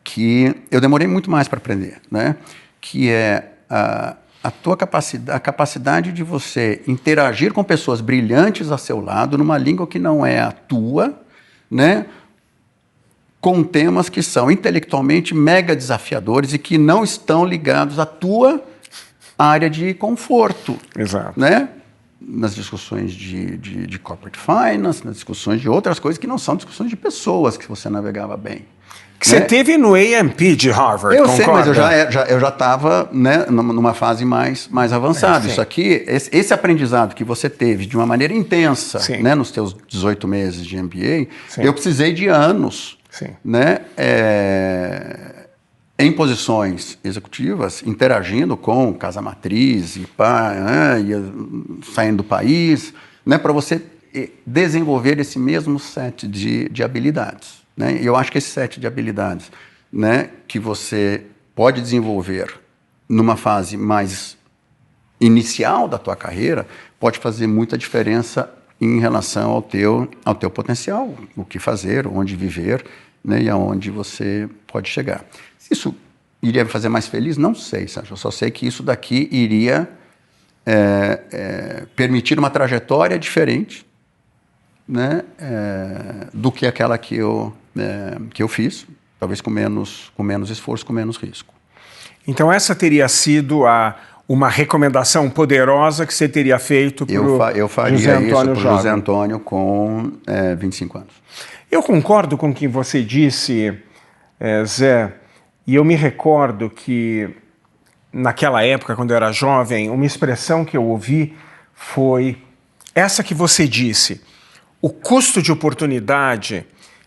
que eu demorei muito mais para aprender, né? Que é a tua capacidade de você interagir com pessoas brilhantes a seu lado, numa língua que não é a tua, né? Com temas que são intelectualmente mega desafiadores e que não estão ligados à tua área de conforto. Exato. Né? Nas discussões de corporate finance, nas discussões de outras coisas que não são discussões de pessoas que você navegava bem. Que você teve no AMP de Harvard, eu concorda? sei, mas eu já estava, né, numa fase mais avançada. Isso aqui, esse aprendizado que você teve de uma maneira intensa, né, nos teus 18 meses de MBA, eu precisei de anos. Né, em posições executivas, interagindo com casa matriz e saindo do país, né, para você desenvolver esse mesmo set de habilidades. Né? E eu acho que esse set de habilidades, né, que você pode desenvolver numa fase mais inicial da tua carreira, pode fazer muita diferença em relação ao teu potencial, o que fazer, onde viver, né, e aonde você pode chegar. Se isso iria me fazer mais feliz, não sei, Sérgio. Eu só sei que isso daqui iria permitir uma trajetória diferente, né, do que aquela que eu fiz, talvez com menos esforço, com menos risco. Então essa teria sido uma recomendação poderosa que você teria feito para o Eu faria José isso Antônio para o jovem. José Antônio com 25 anos. Eu concordo com o que você disse, Zé, e eu me recordo que naquela época, quando eu era jovem, uma expressão que eu ouvi foi essa que você disse: o custo de oportunidade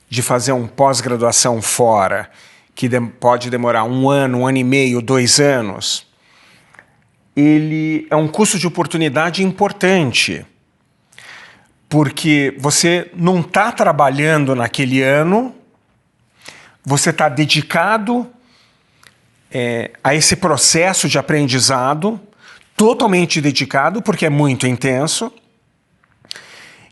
de fazer uma pós-graduação fora, que pode demorar 1 ano, 1 ano e meio, 2 anos, ele é um custo de oportunidade importante, porque você não está trabalhando naquele ano, você está dedicado a esse processo de aprendizado, totalmente dedicado, porque é muito intenso.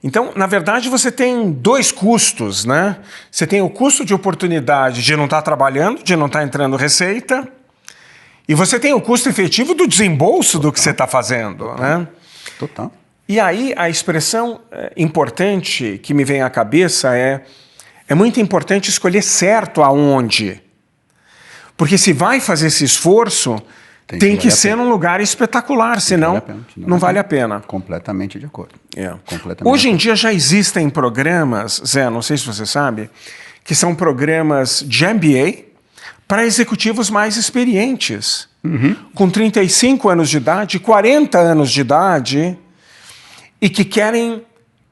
Então, na verdade, você tem 2 custos, né? Você tem o custo de oportunidade de não estar trabalhando, de não estar entrando receita, e você tem o custo efetivo do desembolso do que você está fazendo, né? Total. E aí a expressão importante que me vem à cabeça é muito importante escolher certo aonde. Porque se vai fazer esse esforço, tem que ser num lugar espetacular, senão não vale a pena. Completamente de acordo. Hoje em dia já existem programas, Zé, não sei se você sabe, que são programas de MBA para executivos mais experientes, com 35 anos de idade, 40 anos de idade, e que querem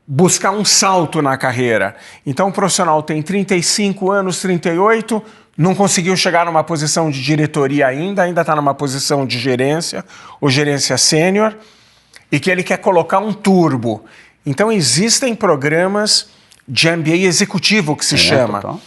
buscar um salto na carreira. Então o profissional tem 35 anos, 38, não conseguiu chegar numa posição de diretoria ainda está numa posição de gerência ou gerência sênior, e que ele quer colocar um turbo. Então existem programas de MBA executivo, que se chama,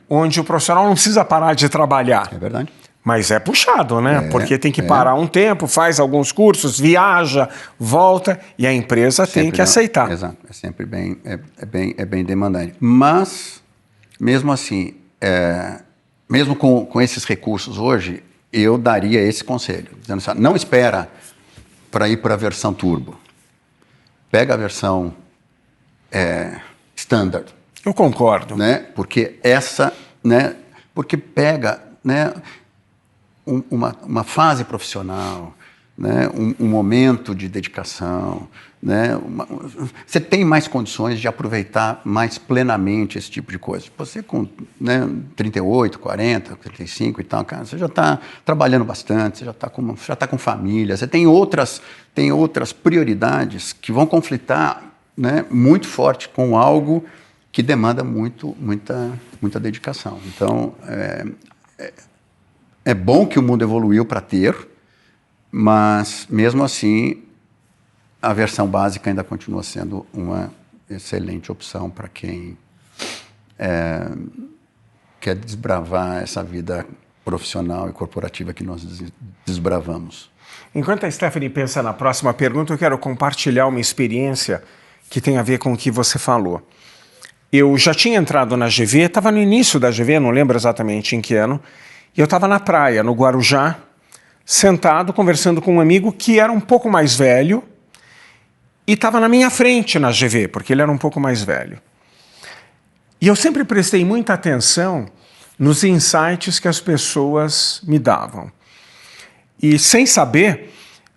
onde o profissional não precisa parar de trabalhar. É verdade. Mas é puxado, né? Porque tem que parar um tempo, faz alguns cursos, viaja, volta, e a empresa tem que aceitar. Exato, é sempre bem demandante. Mas, mesmo assim, mesmo com esses recursos hoje, eu daria esse conselho, dizendo assim, não espera para ir para a versão turbo. Pega a versão standard. Eu concordo. Né? Porque porque pega, né, uma fase profissional, né, um momento de dedicação, né, você tem mais condições de aproveitar mais plenamente esse tipo de coisa. Você com 38, 40, 35 e tal, cara, você já está trabalhando bastante, você já está com família, você tem outras prioridades que vão conflitar, né, muito forte com algo que demanda muita dedicação. Então, é bom que o mundo evoluiu para ter, mas, mesmo assim, a versão básica ainda continua sendo uma excelente opção para quem quer desbravar essa vida profissional e corporativa que nós desbravamos. Enquanto a Stephanie pensa na próxima pergunta, eu quero compartilhar uma experiência que tem a ver com o que você falou. Eu já tinha entrado na GV, estava no início da GV, não lembro exatamente em que ano, e eu estava na praia, no Guarujá, sentado, conversando com um amigo que era um pouco mais velho e estava na minha frente na GV, porque ele era um pouco mais velho. E eu sempre prestei muita atenção nos insights que as pessoas me davam. E, sem saber,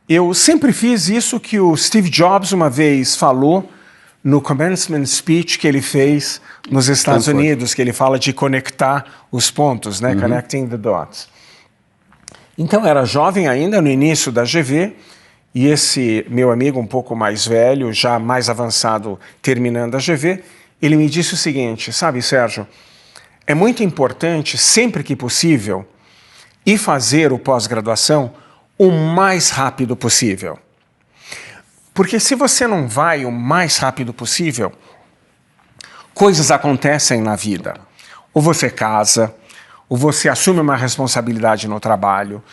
eu sempre fiz isso que o Steve Jobs uma vez falou no commencement speech que ele fez nos Estados Unidos, que ele fala de conectar os pontos, né? Connecting the dots. Então, eu era jovem ainda, no início da GV, e esse meu amigo um pouco mais velho, já mais avançado, terminando a GV, ele me disse o seguinte, sabe, Sérgio, é muito importante, sempre que possível, e fazer o pós-graduação o mais rápido possível. Porque se você não vai o mais rápido possível, coisas acontecem na vida. Ou você casa, ou você assume uma responsabilidade no trabalho,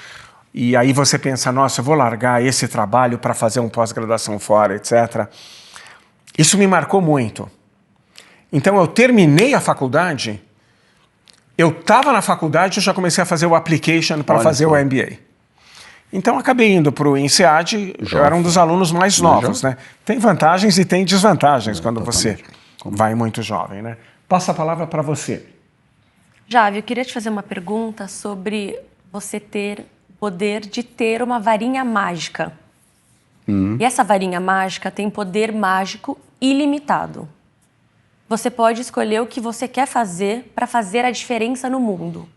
e aí você pensa, nossa, eu vou largar esse trabalho para fazer uma pós-graduação fora, etc. Isso me marcou muito. Então eu terminei a faculdade, eu estava na faculdade e já comecei a fazer o application para fazer o MBA. Então acabei indo para o INSEAD, eu era um dos alunos mais novos, né? Tem vantagens e tem desvantagens quando você vai muito jovem, né? Passa a palavra para você. Javi, eu queria te fazer uma pergunta sobre você ter o poder de ter uma varinha mágica. E essa varinha mágica tem poder mágico ilimitado. Você pode escolher o que você quer fazer para fazer a diferença no mundo.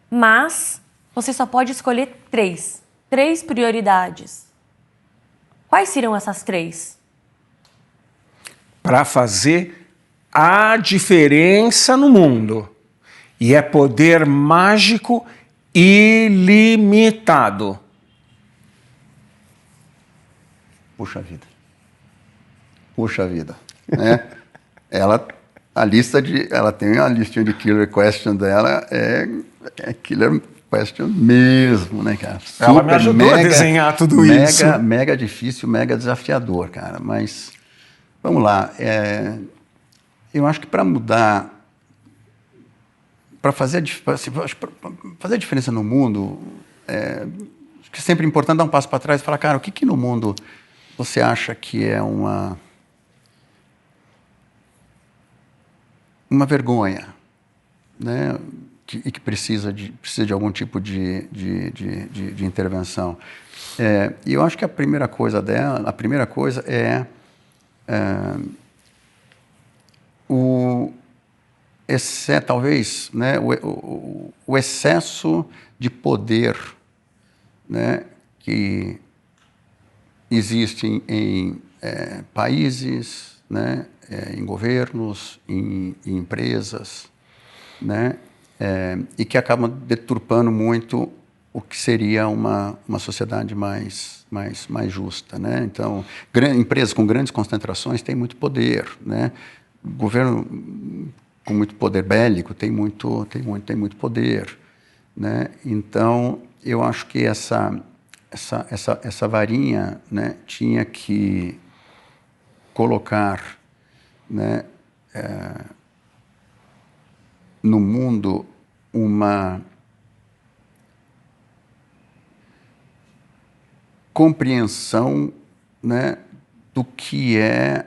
Mas você só pode escolher três prioridades. Quais seriam essas três? Para fazer a diferença no mundo. E é poder mágico ilimitado. Puxa vida. Puxa vida. Né? Ela tem a listinha de killer question dela, é killer question mesmo, né, cara? Ela me ajudou a desenhar tudo isso. Mega difícil, mega desafiador, cara. Mas, vamos lá. Eu acho que para mudar, para fazer a diferença no mundo, acho que é sempre importante dar um passo para trás e falar, cara, o que no mundo você acha que é uma vergonha, né? E que precisa de algum tipo de intervenção. E eu acho que a primeira coisa é talvez, né, o excesso de poder, né, que existe em países, né, em governos, em empresas, né, e que acabam deturpando muito o que seria uma sociedade mais justa, né? Então, empresas com grandes concentrações têm muito poder, né? Governo com muito poder bélico tem muito poder, né? Então, eu acho que essa varinha, né, tinha que colocar, né, no mundo uma compreensão, né, do que é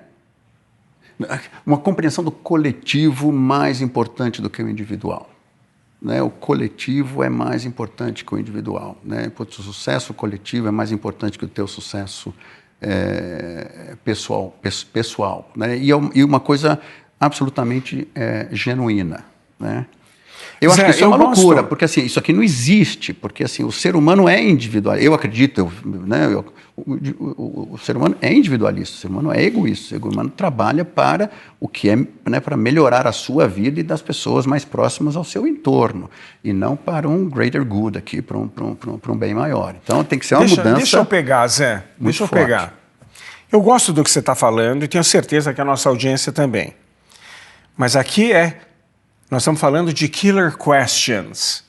uma compreensão do coletivo mais importante do que o individual, né? O coletivo é mais importante que o individual, né? O sucesso coletivo é mais importante que o teu sucesso pessoal, né? E uma coisa absolutamente genuína, né? Eu acho que isso é uma loucura, porque assim, isso aqui não existe, porque assim, o ser humano é individual. Eu acredito, o ser humano é individualista, o ser humano é egoísta, o ser humano trabalha para o que é, né, para melhorar a sua vida e das pessoas mais próximas ao seu entorno, e não para um greater good aqui, para um bem maior. Então tem que ser uma mudança. Deixa eu pegar, Zé. Deixa eu pegar. Eu gosto do que você está falando e tenho certeza que a nossa audiência também. Mas aqui nós estamos falando de killer questions.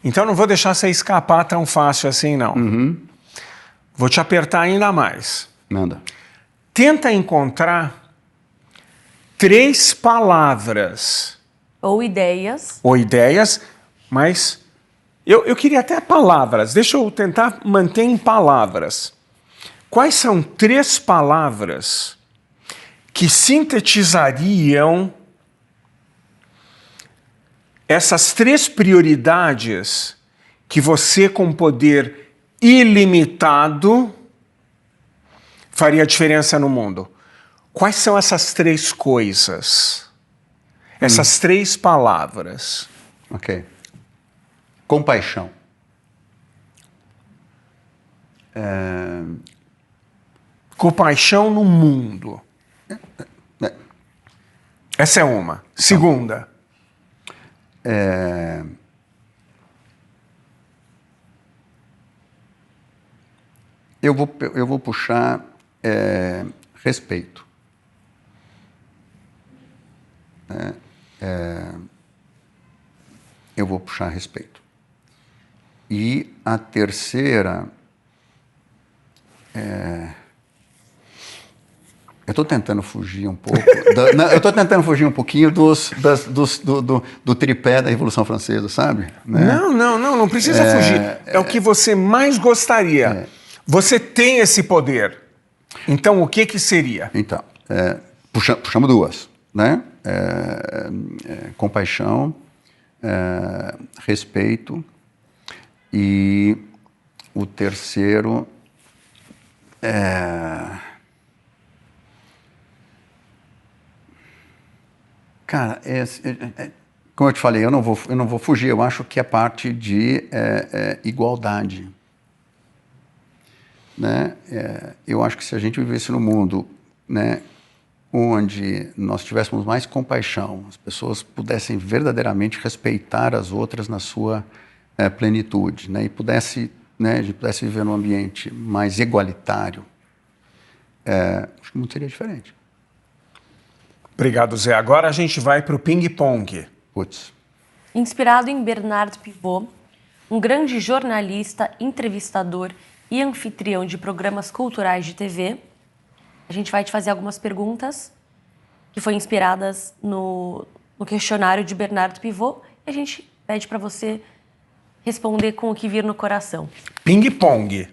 Então não vou deixar você escapar tão fácil assim, não. Vou te apertar ainda mais. Manda. Tenta encontrar 3 palavras. Ou ideias. Mas eu queria até palavras. Deixa eu tentar manter em palavras. Quais são 3 palavras que sintetizariam essas 3 prioridades que você, com poder ilimitado, faria diferença no mundo? Quais são essas 3 coisas? Essas 3 palavras? Ok. Compaixão. Compaixão no mundo. Essa é uma. Segunda. Eu vou puxar respeito. Eu vou puxar respeito. E a terceira eu estou tentando fugir um pouco. Eu estou tentando fugir um pouquinho do tripé da Revolução Francesa, sabe? Né? Não precisa fugir. É o que você mais gostaria. Você tem esse poder. Então, o que seria? Então, puxamos duas, né? Compaixão, respeito, e o terceiro cara, como eu te falei, eu não vou fugir. Eu acho que é parte de igualdade, né? Eu acho que se a gente vivesse num mundo, né, onde nós tivéssemos mais compaixão, as pessoas pudessem verdadeiramente respeitar as outras na sua plenitude, né, e a gente pudesse viver num ambiente mais igualitário, acho que o mundo seria diferente. Obrigado, Zé. Agora a gente vai para o ping-pong. Putz. Inspirado em Bernard Pivot, um grande jornalista, entrevistador e anfitrião de programas culturais de TV, a gente vai te fazer algumas perguntas que foram inspiradas no questionário de Bernard Pivot, e a gente pede para você responder com o que vir no coração. Ping-pong.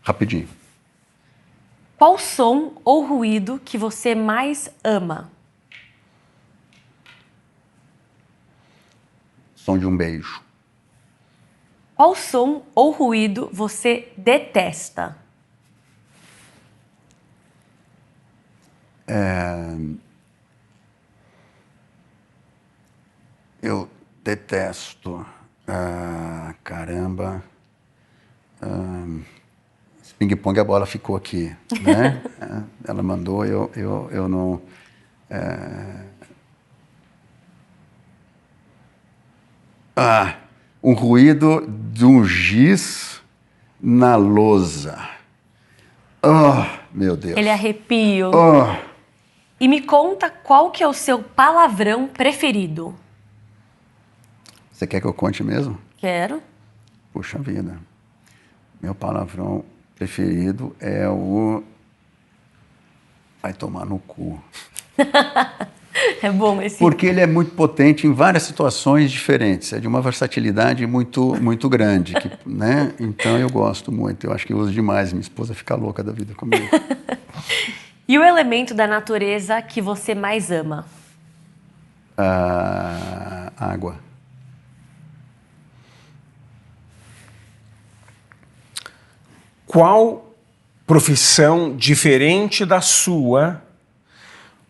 Rapidinho. Qual som ou ruído que você mais ama? Som de um beijo. Qual som ou ruído você detesta? Eu detesto. Caramba. Esse ping-pong, a bola ficou aqui, né? Ela mandou, eu não... um ruído de um giz na lousa. Oh, meu Deus. Ele arrepio. Oh. E me conta qual que é o seu palavrão preferido. Você quer que eu conte mesmo? Quero. Puxa vida. Meu palavrão preferido é o... Vai tomar no cu. É bom esse. Porque ele é muito potente em várias situações diferentes. É de uma versatilidade muito, muito grande, né? Então eu gosto muito. Eu acho que eu uso demais. Minha esposa fica louca da vida comigo. E o elemento da natureza que você mais ama? Água. Qual profissão diferente da sua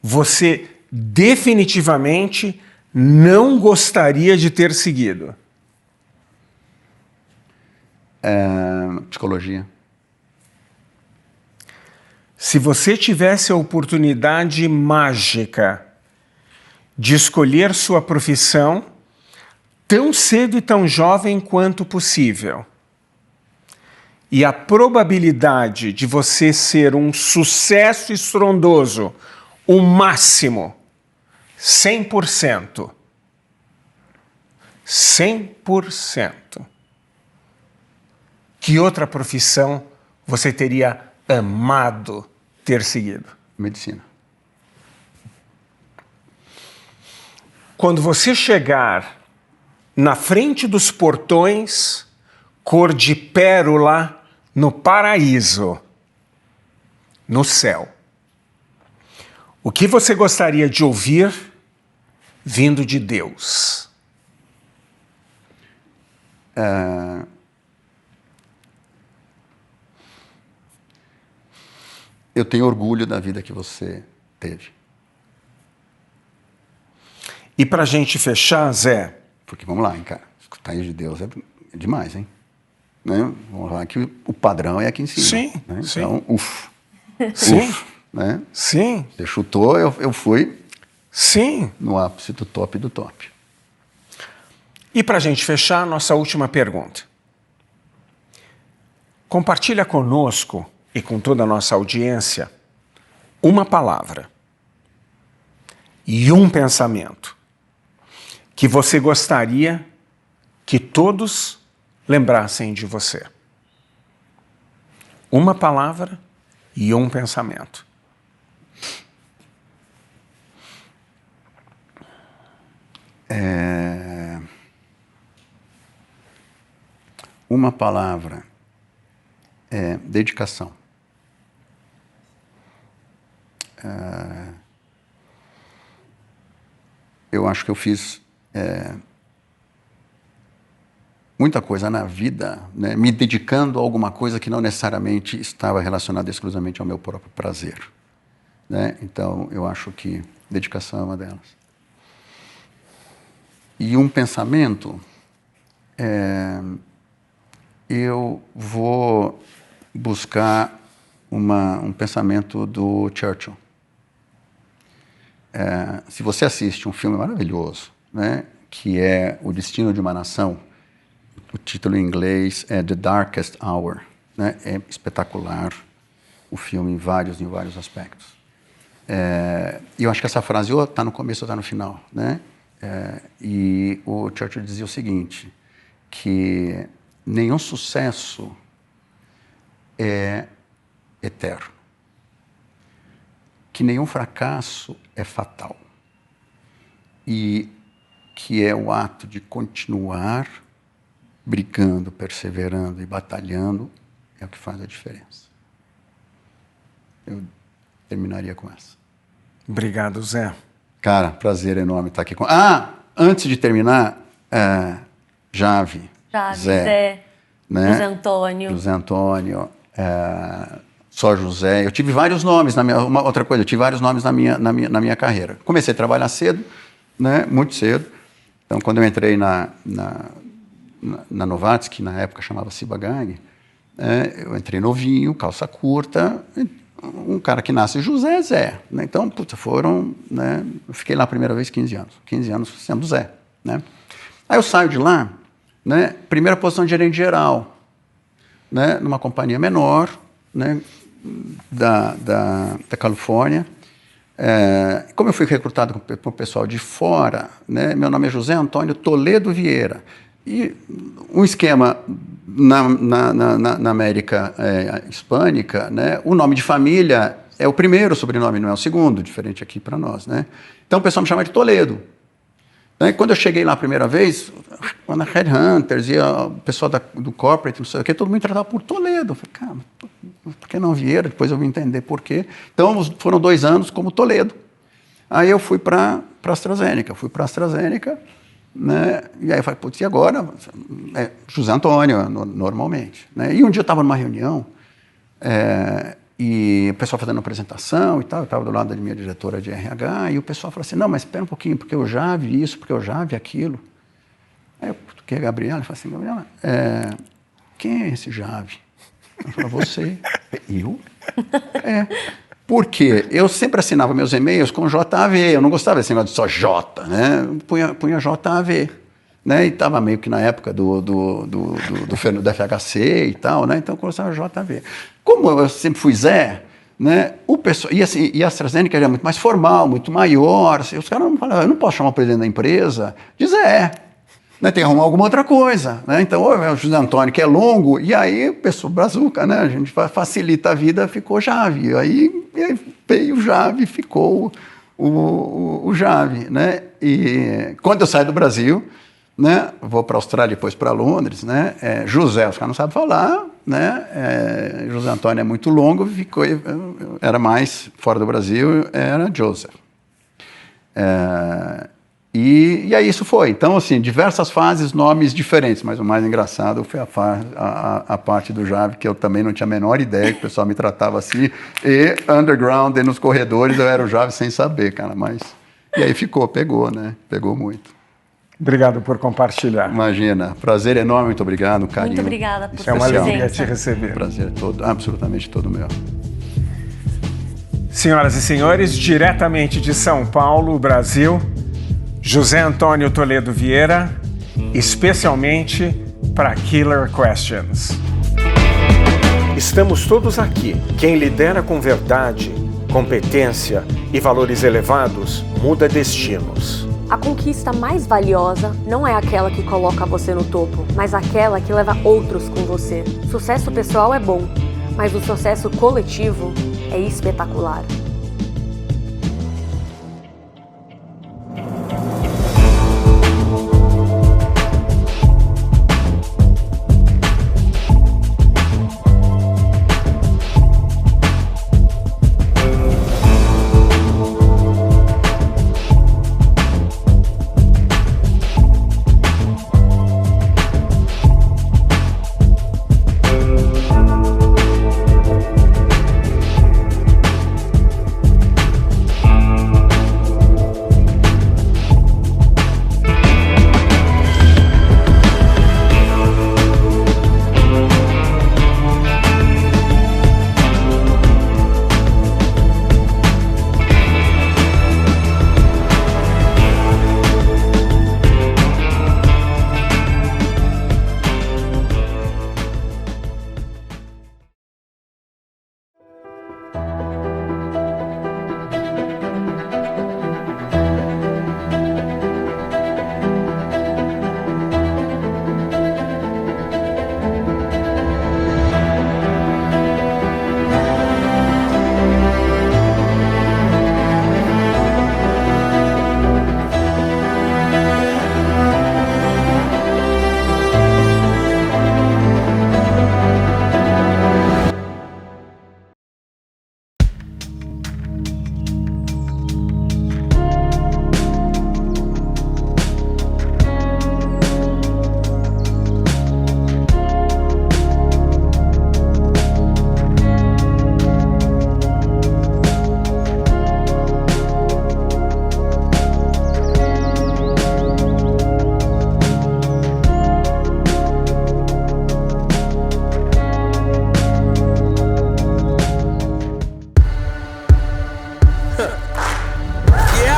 você definitivamente não gostaria de ter seguido? Psicologia. Se você tivesse a oportunidade mágica de escolher sua profissão tão cedo e tão jovem quanto possível, e a probabilidade de você ser um sucesso estrondoso, o máximo, 100%. 100%. Que outra profissão você teria amado ter seguido? Medicina. Quando você chegar na frente dos portões cor de pérola no paraíso, no céu, o que você gostaria de ouvir vindo de Deus? Eu tenho orgulho da vida que você teve. E para a gente fechar, Zé... Porque vamos lá, hein, cara. Escutar isso de Deus é demais, hein? Né? Vamos lá que o padrão é aqui em cima. Sim, né? sim. Então, Sim, né? sim. Você chutou, eu fui Sim. no ápice do top do top. E para a gente fechar, nossa última pergunta. Compartilha conosco e com toda a nossa audiência uma palavra e um pensamento que você gostaria que todos lembrassem de você. Uma palavra e um pensamento. Uma palavra é dedicação. Eu acho que eu fiz muita coisa na vida, né, me dedicando a alguma coisa que não necessariamente estava relacionada exclusivamente ao meu próprio prazer, né? Então, eu acho que dedicação é uma delas. E um pensamento, eu vou buscar um pensamento do Churchill. Se você assiste um filme maravilhoso, né, que é O Destino de uma Nação, o título em inglês é The Darkest Hour, né? É espetacular o filme em vários aspectos. E eu acho que essa frase ou está no começo ou está no final, né? E o Churchill dizia o seguinte, que nenhum sucesso é eterno, que nenhum fracasso é fatal e que é o ato de continuar brigando, perseverando e batalhando é o que faz a diferença. Eu terminaria com essa. Obrigado, Zé. Cara, prazer enorme estar aqui com... Antes de terminar, Jave, Zé, né? José Antônio, só José. Eu tive vários nomes outra coisa, eu tive vários nomes na minha carreira. Comecei a trabalhar cedo, né? Muito cedo. Então, quando eu entrei na Novartis, que na época chamava Ciba-Geigy, eu entrei novinho, calça curta, um cara que nasce José, Zé. Né? Então, né? Eu fiquei lá a primeira vez 15 anos. 15 anos sendo Zé. Né? Aí eu saio de lá, né? Primeira posição de gerente geral, né? Numa companhia menor, né? da Califórnia. Como eu fui recrutado por pessoal de fora, né? Meu nome é José Antônio Toledo Vieira. E um esquema na América hispânica, né? O nome de família é o primeiro, o sobrenome não é o segundo, diferente aqui para nós, né? Então o pessoal me chama de Toledo. Né? Quando eu cheguei lá a primeira vez, quando a Headhunters e o pessoal do corporate, não sei o que, todo mundo me tratava por Toledo. Eu falei, cara, por que não Vieira? Depois eu vim entender por quê. Então foram 2 anos como Toledo. Aí eu fui para a AstraZeneca, né? E aí eu falei, putz, e agora? José Antônio, normalmente. Né? E um dia eu estava numa reunião, e o pessoal fazendo uma apresentação e tal, eu estava do lado da minha diretora de RH, e o pessoal falou assim, não, mas espera um pouquinho, porque eu já vi isso, porque eu já vi aquilo. Aí eu toquei a Gabriela e falei assim, Gabriela, quem é esse Jave? Ela falou, você. Eu? Porque eu sempre assinava meus e-mails com JAV, eu não gostava desse negócio de só J, né? Punha JAV, né? E estava meio que na época do FHC e tal, né? Então eu colocava JAV. Como eu sempre fui Zé, né? O pessoal, e a AstraZeneca era muito mais formal, muito maior, assim, os caras não falavam, eu não posso chamar o presidente da empresa de Zé. Né, tem que arrumar alguma outra coisa, né? Então, o José Antônio, que é longo, e aí, pessoa brazuca, né? A gente facilita a vida, ficou Jave. Aí veio o Jave, ficou o Jave, né? E quando eu saio do Brasil, né? Vou para a Austrália, depois para Londres, né? José, os caras não sabem falar, né? José Antônio é muito longo, era mais, fora do Brasil, era Joseph. E aí isso foi. Então, assim, diversas fases, nomes diferentes, mas o mais engraçado foi a parte do Jave, que eu também não tinha a menor ideia, que o pessoal me tratava assim, e underground, e nos corredores, eu era o Jave sem saber, cara, mas... E aí pegou, né? Pegou muito. Obrigado por compartilhar. Imagina, prazer enorme, muito obrigado, um carinho. Muito obrigada por É uma alegria te receber. Prazer absolutamente todo meu. Senhoras e senhores, diretamente de São Paulo, Brasil, José Antônio Toledo Vieira, especialmente para Killer Questions. Estamos todos aqui. Quem lidera com verdade, competência e valores elevados muda destinos. A conquista mais valiosa não é aquela que coloca você no topo, mas aquela que leva outros com você. Sucesso pessoal é bom, mas o sucesso coletivo é espetacular.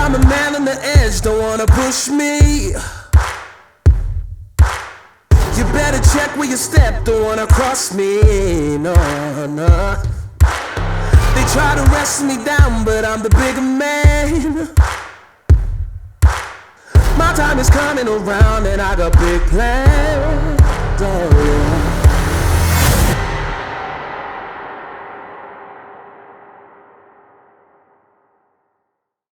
I'm a man on the edge, don't wanna push me. You better check where you step, don't wanna cross me. No, no. They try to wrestle me down, but I'm the bigger man. My time is coming around and I got big plans.